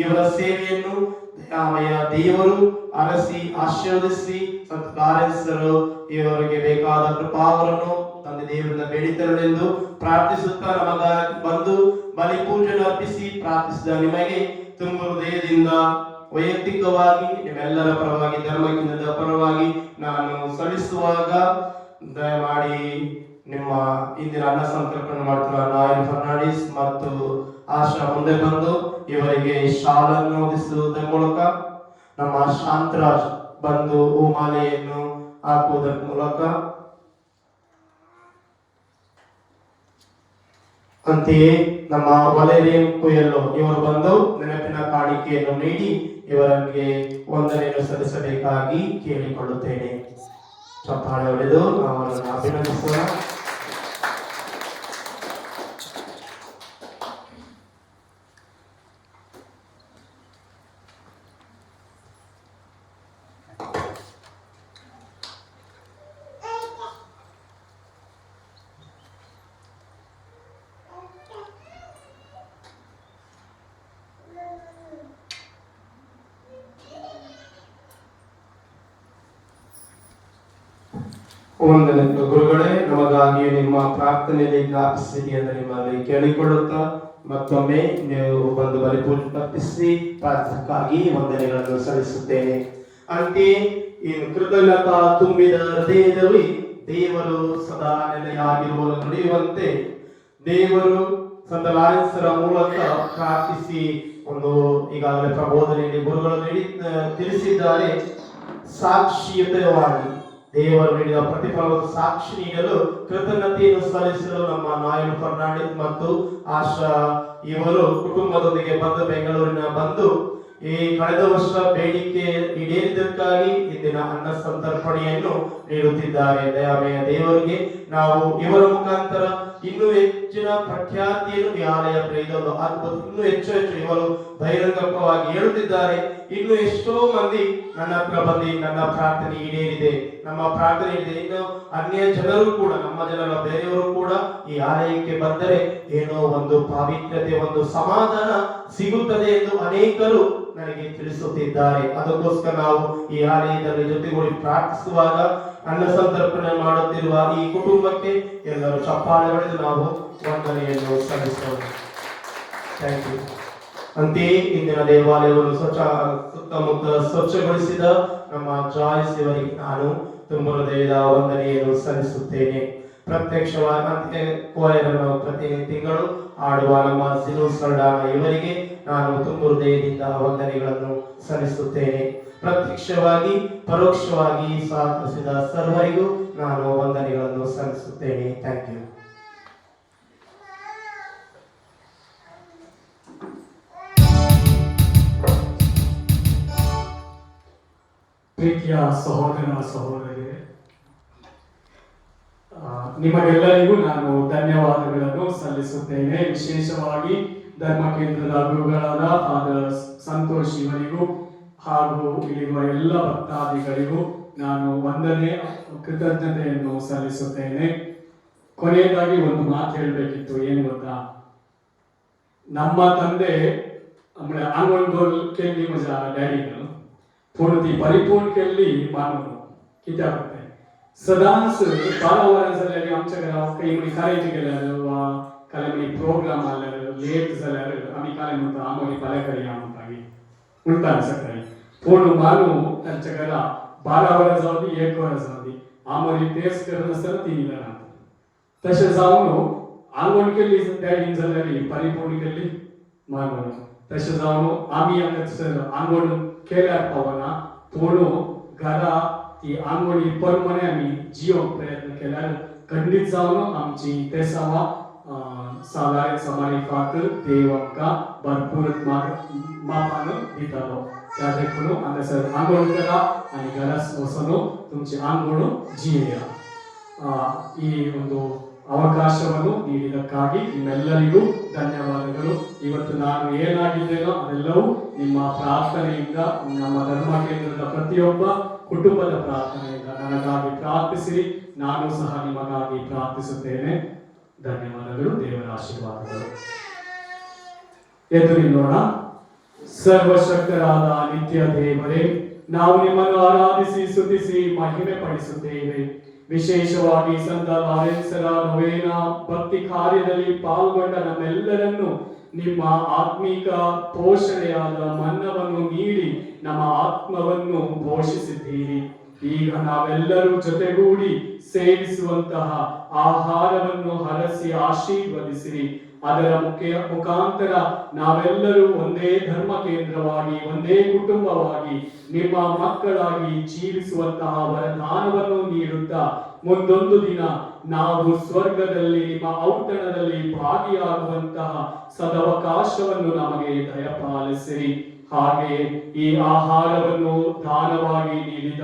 ಇವರ ಸೇವೆಯನ್ನು ದಯಾಮಯ ದೇವರು ಅರಸಿ ಆಶೀರ್ವದಿಸಿ ಸಂತ ಲಾರೆನ್ಸರು ಇವರಿಗೆ ಬೇಕಾದ ಕೃಪಾವರನ್ನು ತಂದೆ ದೇವರಿಂದ ಬೇಡಿತರಲೆಂದು ಪ್ರಾರ್ಥಿಸುತ್ತಾ ನಮಗಾಗಿ ಬಂದು ಬಲಿ ಪೂಜೆಯನ್ನು ಅರ್ಪಿಸಿ ಪ್ರಾರ್ಥಿಸಿದ ನಿಮಗೆ ತುಂಬ ಹೃದಯದಿಂದ ವೈಯಕ್ತಿಕವಾಗಿ ನಿಮ್ಮೆಲ್ಲರ ಪರವಾಗಿ ಧರ್ಮಜ್ಞದ ಪರವಾಗಿ ನಾನು ಸಲ್ಲಿಸುವಾಗ ದಯಮಾಡಿ ನಿಮ್ಮ ಇಂದಿನ ಅನ್ನ ಸಂತರ್ಪಣೆ ಮಾಡ್ತಿರುವ ನಾಯಲ್ ಫರ್ನಾಂಡಿಸ್ ಮತ್ತು ಆಶಾ ಮುಂದೆ ಬಂದು ಇವರಿಗೆ ಶಾಲನ್ನು ಓದಿಸುವುದರ ಮೂಲಕ ನಮ್ಮ ಶಾಂತರಾಜ್ ಬಂದು ಹೂಮಾಲೆಯನ್ನು ಹಾಕುವುದರ ಮೂಲಕ ಅಂತೆಯೇ ನಮ್ಮ ವಲೇರಿಯನ್ ಕುಯಲ್ಲೋ ಇವರು ಬಂದು ನೆನಪಿನ ಕಾಣಿಕೆಯನ್ನು ನೀಡಿ ಇವರಿಗೆ ವಂದನೆಯನ್ನು ಸಲ್ಲಿಸಬೇಕಾಗಿ ಕೇಳಿಕೊಳ್ಳುತ್ತೇನೆ. ಚಪ್ಪಾಳೆ ಹೊಡೆದು ಅವರನ್ನು ಅಭಿನಂದಿಸೋಣ. ವಂದನೆಗಳು ಗುರುಗಳೇ, ನಮಗಾಗಿ ನಿಮ್ಮ ಪ್ರಾರ್ಥನೆಯಲ್ಲಿ ಜ್ಞಾಪಿಸಿರಿ ಎಂದು ನಿಮ್ಮಲ್ಲಿ ಕೇಳಿಕೊಳ್ಳುತ್ತಾ ಮತ್ತೊಮ್ಮೆ ನೀವು ಬಂದು ಬಲಿ ಪೂಜೆ ಅರ್ಪಿಸಿ ಪ್ರಾರ್ಥನೆಗಾಗಿ ವಂದನೆಗಳನ್ನು ಸಲ್ಲಿಸುತ್ತೇನೆ. ಅಂತೆಯೇ ಈ ಕೃತಜ್ಞತಾ ತುಂಬಿದ ಹೃದಯದಲ್ಲಿ ದೇವರು ಸದಾ ನೆಲೆಯಾಗಿರುವ ನುಡಿಯುವಂತೆ ದೇವರು ಸಂತ ಲಾರೆನ್ಸರ ಮೂಲಕ ಪ್ರಾರ್ಥಿಸಿ ಒಂದು ಈಗಾಗಲೇ ಪ್ರಬೋಧನೆಯಲ್ಲಿ ಗುರುಗಳು ತಿಳಿಸಿದ್ದಾರೆ. ಸಾಕ್ಷಿಯುತವಾಗಿ ದೇವರು ನೀಡಿದ ಪ್ರತಿಫಲವನ್ನು ಸಾಕ್ಷಿ ನೀಡಲು ಕೃತಜ್ಞತೆಯನ್ನು ಸಲ್ಲಿಸಲು ನಮ್ಮ ನಾಯಲ್ ಫರ್ನಾಂಡಿಸ್ ಮತ್ತು ಆಶಾ ಇವರು ಕುಟುಂಬದೊಂದಿಗೆ ಬಂದು ಬೆಂಗಳೂರಿನ ಬಂದು ಈ ಕಳೆದ ವರ್ಷ ಬೇಡಿಕೆ ಈಡೇರಿದ್ದಕ್ಕಾಗಿ ಇಂದಿನ ಅನ್ನ ಸಂತರ್ಪಣೆಯನ್ನು ನೀಡುತ್ತಿದ್ದಾರೆ. ದಯಾಮಯ ದೇವರಿಗೆ ನಾವು ಇವರ ಮುಖಾಂತರ ಇನ್ನೂ ಹೆಚ್ಚಿನ ಪ್ರಖ್ಯಾತಿಯನ್ನು ಈ ಆಲಯ ಪ್ರೇರಿಸಲು ಅದ್ಭುತ ಇನ್ನೂ ಹೆಚ್ಚು ಇವರು ಬಹಿರಂಗವಾಗಿ ಹೇಳುತ್ತಿದ್ದಾರೆ. ಇನ್ನು ಎಷ್ಟೋ ಮಂದಿ ನನ್ನ ಹತ್ರ ಬಂದು ನನ್ನ ಪ್ರಾರ್ಥನೆ ಈಡೇರಿದೆ, ನಮ್ಮ ಪ್ರಾರ್ಥನೆ ಇದೆ, ಇನ್ನು ಅನ್ಯ ಜನರು ಕೂಡ ನಮ್ಮ ಜನರ ಬೇರೆಯವರು ಕೂಡ ಈ ಆಲಯಕ್ಕೆ ಬಂದರೆ ಏನೋ ಒಂದು ಪಾವಿತ್ರ್ಯತೆ ಒಂದು ಸಮಾಧಾನ ಸಿಗುತ್ತದೆ ಎಂದು ಅನೇಕರು ನನಗೆ ತಿಳಿಸುತ್ತಿದ್ದಾರೆ. ಅದಕ್ಕೋಸ್ಕರ ನಾವು ಈ ಆಲಯದಲ್ಲಿ ಜೊತೆಗೂಡಿ ಪ್ರಾರ್ಥಿಸುವಾಗ ಅನ್ನ ಸಂತರ್ಪಣೆ ಮಾಡುತ್ತಿರುವ ಈ ಕುಟುಂಬಕ್ಕೆ ಎಲ್ಲರೂ ಚಪ್ಪಾಳೆ ಹೊಡೆದು ನಾವು ವಂದನೆಯನ್ನು ಸಲ್ಲಿಸೋಣ. Thank you. ಅಂತೆಯೇ ಇಂದಿನ ದೇವಾಲಯವನ್ನು ಸುತ್ತಮುತ್ತ ಸ್ವಚ್ಛಗೊಳಿಸಿದ ನಮ್ಮ ಜಾಯ್ಸ್ ಇವರಿಗೆ ನಾನು ತುಂಬ ಹೃದಯದ ವಂದನೆಯನ್ನು ಸಲ್ಲಿಸುತ್ತೇನೆ. ಪ್ರತ್ಯಕ್ಷವಾಗಿ ಕೋಯರನ್ನು ಪ್ರತಿ ತಿಂಗಳು ಆಡುವ ನಮ್ಮ ಸಿನು ಸರ್ಡಾನ ಇವರಿಗೆ ನಾನು ತುಂಬ ಹೃದಯದಿಂದ ವಂದನೆಗಳನ್ನು ಸಲ್ಲಿಸುತ್ತೇನೆ. ಪ್ರತ್ಯಕ್ಷವಾಗಿ ಪರೋಕ್ಷವಾಗಿ ಸಹಕರಿಸಿದ ಸರ್ವರಿಗೂ ನಾನು ವಂದನೆಗಳನ್ನು ಸಲ್ಲಿಸುತ್ತೇನೆ. Thank you. ಪ್ರೀತಿಯ ಸಹೋದರ ಸಹೋದರಿಯರೇ, ನಿಮಗೆಲ್ಲರಿಗೂ ನಾನು ಧನ್ಯವಾದಗಳನ್ನು ಸಲ್ಲಿಸುತ್ತೇನೆ. ವಿಶೇಷವಾಗಿ ಧರ್ಮ ಕೇಂದ್ರದ ಗುರುಗಳಾದ ಫಾದರ್ ಸಂತೋಷ್ ಇವರಿಗೂ ಹಾಗೂ ಇಲ್ಲಿರುವ ಎಲ್ಲ ಭಕ್ತಾದಿಗಳಿಗೂ ನಾನು ವಂದನೆ ಕೃತಜ್ಞತೆಯನ್ನು ಸಲ್ಲಿಸುತ್ತೇನೆ. ಕೊನೆಯದಾಗಿ ಒಂದು ಮಾತು ಹೇಳಬೇಕಿತ್ತು. ಏನು ಗೊತ್ತಾ, ನಮ್ಮ ತಂದೆ आंगण केली माझ्या डॅडीनं पूर्ण ती परिपूर्ण केली मानून कित्याक सदांच 12 वरां जाल्यार आमच्या घरांत काही म्हणी कार्याची केल्यार वा काले म्हणी प्रोग्राम आल्यार लेट जाल्यार आमी काले म्हणटा आमोली फाल्यां करया म्हणटा सकाळी पूण मानू तांच्या घरा 12 वरां जावं ती 1 वरां जावं ती आमोली तेच करनासतना 3 वरां तशें जावन आंगण केली डॅडीन जाल्यार परिपूर्ण केली मानून तशें जावन आमी आंगण केल्यार पावना पूण घरा ती आंगणी परमने आमी जियोवंक प्रयत्न केल्यार खंडीत जावन आमची ते सालार समारिकाक देव आमकां भरपूर मापान दितालो. त्या देखून हांगासर आंगण करा आनी घरा वचून तुमचें आंगण जियेया. ಈ ಒಂದು ಅವಕಾಶವನ್ನು ನೀಡಿದ್ದಕ್ಕಾಗಿ ನಿಮ್ಮೆಲ್ಲರಿಗೂ ಧನ್ಯವಾದಗಳು. ಇವತ್ತು ನಾನು ಏನಾಗಿದ್ದೇನೋ ಅದೆಲ್ಲವೂ ನಿಮ್ಮ ಪ್ರಾರ್ಥನೆಯಿಂದ, ನಮ್ಮ ಧರ್ಮ ಕೇಂದ್ರದ ಪ್ರತಿಯೊಬ್ಬ ಕುಟುಂಬದ ಪ್ರಾರ್ಥನೆಯಿಂದ ನನಗಾಗಿ ಪ್ರಾರ್ಥಿಸಿರಿ. ನಾನು ಸಹ ನಿಮಗಾಗಿ ಪ್ರಾರ್ಥಿಸುತ್ತೇನೆ. ಧನ್ಯವಾದಗಳು. ದೇವರ ಆಶೀರ್ವಾದಗಳು. ಎದ್ದು ನಿಲ್ಲೋಣ. ಸರ್ವಶಕ್ತರಾದ ನಿತ್ಯ ದೇವರೇ, ನಾವು ನಿಮ್ಮನ್ನು ಆರಾಧಿಸಿ ಸ್ತುತಿಸಿ ಮಹಿಮೆ ಪಡಿಸುತ್ತೇವೆ. ವಿಶೇಷವಾಗಿ ಸಂತ ಲಾರೆನ್ಸರ ನೊವೇನ ಭಕ್ತಿ ಕಾರ್ಯದಲ್ಲಿ ಪಾಲ್ಗೊಂಡ ನಮ್ಮೆಲ್ಲರನ್ನು ನಿಮ್ಮ ಆತ್ಮಿಕ ಪೋಷಣೆಯಾದ ಮನ್ನವನ್ನು ನೀಡಿ ನಮ್ಮ ಆತ್ಮವನ್ನು ಪೋಷಿಸಿದ್ದೀರಿ. ಈಗ ನಾವೆಲ್ಲರೂ ಜೊತೆಗೂಡಿ ಸೇವಿಸುವಂತಹ ಆಹಾರವನ್ನು ಹರಸಿ ಆಶೀರ್ವದಿಸಿರಿ. ಅದರ ಮುಖಾಂತರ ನಾವೆಲ್ಲರೂ ಒಂದೇ ಧರ್ಮ ಕೇಂದ್ರವಾಗಿ, ಒಂದೇ ಕುಟುಂಬವಾಗಿ, ನಿಮ್ಮ ಮಕ್ಕಳಾಗಿ ಜೀವಿಸುವಂತಹ ವರದಾನವನ್ನು ನೀಡುತ್ತಾ ಮುಂದೊಂದು ದಿನ ನಾವು ಸ್ವರ್ಗದಲ್ಲಿ ನಿಮ್ಮ ಔತಣದಲ್ಲಿ ಭಾಗಿಯಾಗುವಂತಹ ಸದವಕಾಶವನ್ನು ನಮಗೆ ದಯಪಾಲಿಸಿರಿ. ಹಾಗೆಯೇ ಈ ಆಹಾರವನ್ನು ದಾನವಾಗಿ ನೀಡಿದ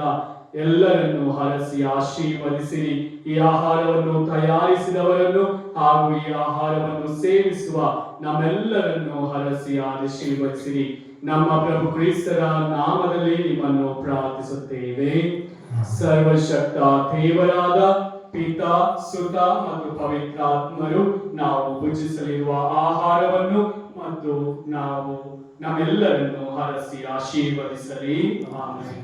ಎಲ್ಲರನ್ನು ಹರಸಿ ಆಶೀರ್ವದಿಸಿರಿ. ಈ ಆಹಾರವನ್ನು ತಯಾರಿಸಿದವರನ್ನು ಹಾಗೂ ಈ ಆಹಾರವನ್ನು ಸೇವಿಸುವ ನಮ್ಮೆಲ್ಲರನ್ನು ಹರಸಿ ಆಶೀರ್ವದಿಸಿರಿ. ನಮ್ಮ ಪ್ರಭು ಕ್ರಿಸ್ತರ ನಾಮದಲ್ಲಿ ನಿಮ್ಮನ್ನು ಪ್ರಾರ್ಥಿಸುತ್ತೇವೆ. ಸರ್ವಶಕ್ತ ದೇವರಾದ ಪಿತಾ, ಸುತ ಮತ್ತು ಪವಿತ್ರಾತ್ಮರು ನಾವು ಭುಜಿಸಲಿರುವ ಆಹಾರವನ್ನು ಮತ್ತು ನಾವು ನಮ್ಮೆಲ್ಲರನ್ನು ಹರಸಿ ಆಶೀರ್ವದಿಸಲಿ. ಆಮೆನ್.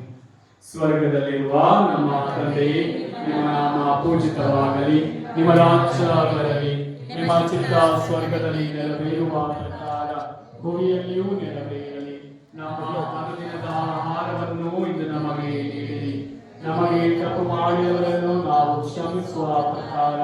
ಸ್ವರ್ಗದಲ್ಲಿರುವ ನಮ್ಮ ತಂದೆಯೇ, ನಿಮ್ಮ ನಾಮ ಪೂಜಿತವಾಗಲಿ, ನಿಮ್ಮ ರಾಜ್ಯ ಬರಲಿ, ನಿಮ್ಮ ಚಿತ್ತ ಸ್ವರ್ಗದಲ್ಲಿ ನೆರವೇರುವ ಪ್ರಕಾರ ಭೂಮಿಯಲ್ಲಿಯೂ ನೆರವೇರಲಿ. ನಮ್ಮ ಅನುದಿನದ ಆಹಾರವನ್ನು ಇಂದು ನಮಗೆ ನೀಡಿರಿ. ನಮಗೆ ತಪ್ಪು ಮಾಡಿದವರನ್ನು ನಾವು ಕ್ಷಮಿಸುವ ಪ್ರಕಾರ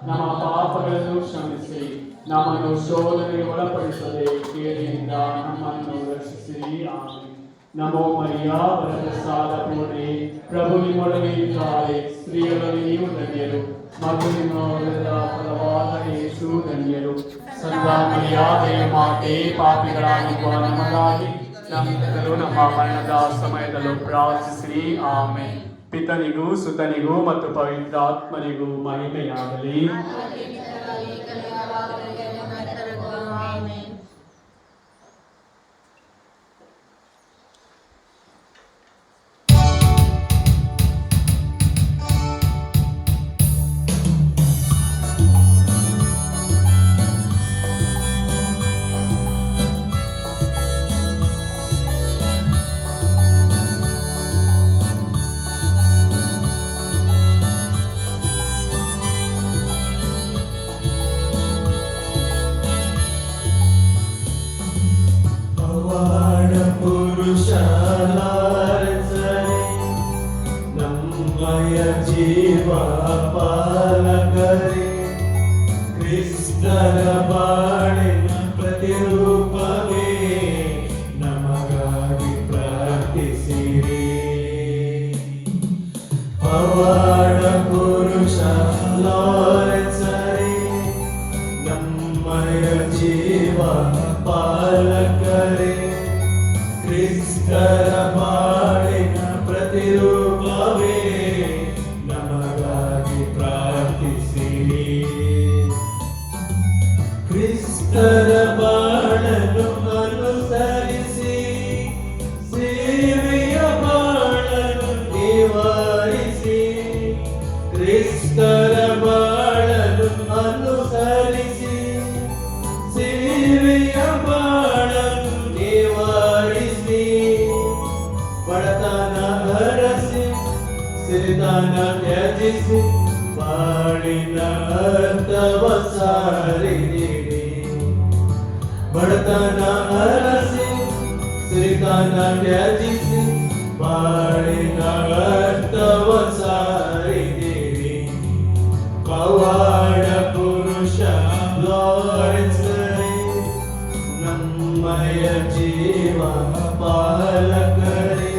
ನಮ್ಮ ಪಾಪಗಳನ್ನು ಕ್ಷಮಿಸಿ, ನಮ್ಮನ್ನು ಶೋಧನೆಗೆ ಒಳಪಡಿಸದೆ ಕೇಳಿನಿಂದ ನಮ್ಮನ್ನು ರಕ್ಷಿಸಿರಿ. ಆಮೆನ್. ನಮೋ ಮರಿಯಾ, ವರಪ್ರಸಾದ ಪೂರ್ಣೆ, ಪ್ರಭು ನಿಮ್ಮೊಡನೆ ಇದ್ದಾರೆ. ಸ್ತ್ರೀಯರಲ್ಲಿ ನೀವು ಧನ್ಯರು ಮತ್ತು ನಿಮ್ಮ ಉದರದ ಫಲವಾದ ಯೇಸು ಧನ್ಯರು. ಸಂತ ಮರಿಯಾದೆ ಮಾತೆ, ಪಾಪಿಗಳಾಗಿರುವ ನಮಗಾಗಿ ನಮ್ಮೆಲ್ಲರೂ ನಮ್ಮ ಮರಣದ ಸಮಯದಲ್ಲೂ ಪ್ರಾರ್ಥಿಸಿರಿ. ಆಮೆನ್. ಪಿತನಿಗೂ ಸುತನಿಗೂ ಮತ್ತು ಪವಿತ್ರಾತ್ಮನಿಗೂ ಮಹಿಮೆಯಾಗಲಿ. ಜೀವ ಪಾಲಕರೇ, ಕ್ರಿಸ್ತನ ಬಾಳಿನ ಪ್ರತಿರೂಪವೇ, ನಮಗಾಗಿ ಪ್ರಾರ್ಥಿಸಿರಿ. ಪವಾಡ ಪುರುಷ ಲಾರೆನ್ಸರೇ, ನಮ್ಮಯ ಜೀವ ಪಾಲಕರೇ, ಕ್ರಿಸ್ತರ ಬಾಳಿನ ಪ್ರತಿರೂಪವೇ, ನಮಗಾಗಿ ಪ್ರಾರ್ಥಿಸಿರಿ. ಕ್ರಿಸ್ತರ ಬಾಳನ್ನು ಅನುಸರಿಸಿ, ಸೇವೆಯ ಬಾಳನ್ನು ನಿವಾರಿಸಿ. ಕ್ರಿಸ್ತರ ಬಾಳನ್ನು ಅನುಸರಿಸಿ, ಸೇವೆಯ ಬಾಳನ್ನು ನಿವಾರಿಸಿ. ಬಡತನ ಹರಸಿ, ಸಿರಿತನ ತ್ಯಜಿಸಿ, ಬಾಳಿನ ಅರ್ಥವ ಸಾರಿದಿರಿ. ಬಡತನ ಹರಸಿ, ಸಿರಿತನ ತ್ಯಜಿಸಿ, ಬಾಳಿನ ಅರ್ಥವ ಸಾರಿದಿರಿ. ಪವಾಡ ಪುರುಷ ಲಾರೆನ್ಸರೇ, ನಮ್ಮಯ ಜೀವ ಪಾಲಕರೇ,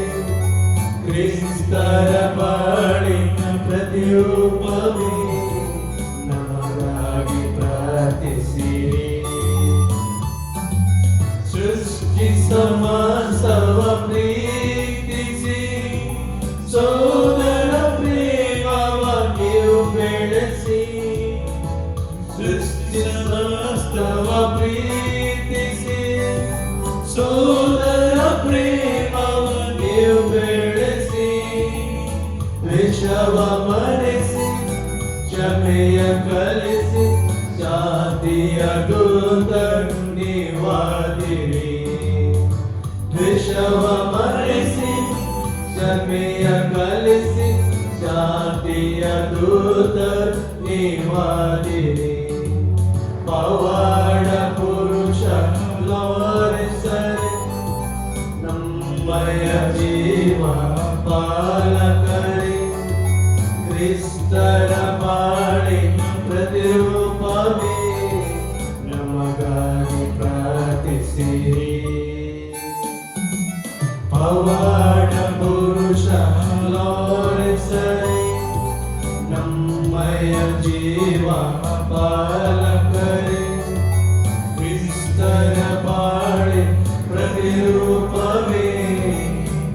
ಕ್ರಿಸ್ತರ ಬಾಳಿನ ಪ್ರತಿರೂಪವೇ, ನಮಗಾಗಿ ಪ್ರಾರ್ಥಿಸಿರಿ. ಸೃಷ್ಟಿ ಸಮಾಸವ ಪ್ರೀತಿಸಿ, ಸೋದರ ಪ್ರೇಮವ ನೀವು ಬೆಳೆಸಿ. ಕಲಿಸಿ ಶಾಂತಿಯ ದೂತ ನೀವಾದಿರಿ. ವಿಷವ ಮರೆಸಿ ಕ್ಷಮೆಯ ಕಲಿಸಿ ಶಾಂತಿಯ ದೂತ ನೀವಾದಿರಿ. ಪವಾಡ ಪುರುಷ ಲೋರಿಸರೆ ನಮ್ಮಯ ಜೀವ ಪಾಲಕರೇ. ಕ್ರಿಸ್ತರ ಬಾಳಿ ಪ್ರತಿರೂಪವೇ ನಮಗಾಗಿ ಪ್ರಾರ್ಥಿಸಿರಿ. ಪವಾಡ ಪುರುಷ ಲೋರಿಸರೆ ನಮ್ಮಯ ಜೀವ ಪಾಲಕರೇ. ಕ್ರಿಸ್ತರ ಬಾಳಿ ಪ್ರತಿರೂಪವೇ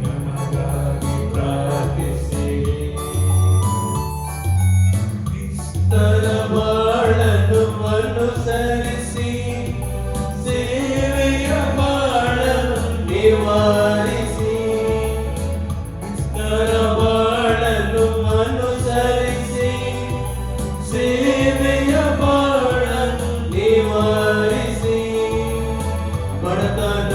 ನಮಗಾಗಿ ಪ್ರಾರ್ಥಿಸಿರಿ. ಕ್ರಿಸ್ತರ ಬಾಳನ್ನು ಅನುಸರಿಸಿ ಸೇವೆಯ ಬಾಳನ್ನು ನಿವಾರಿಸಿ. ಕ್ರಿಸ್ತರ ಬಾಳನ್ನು ಅನುಸರಿಸಿ ಸೇವೆಯ ಬಾಳನ್ನು ನಿವಾರಿಸಿ. ಬಡತನ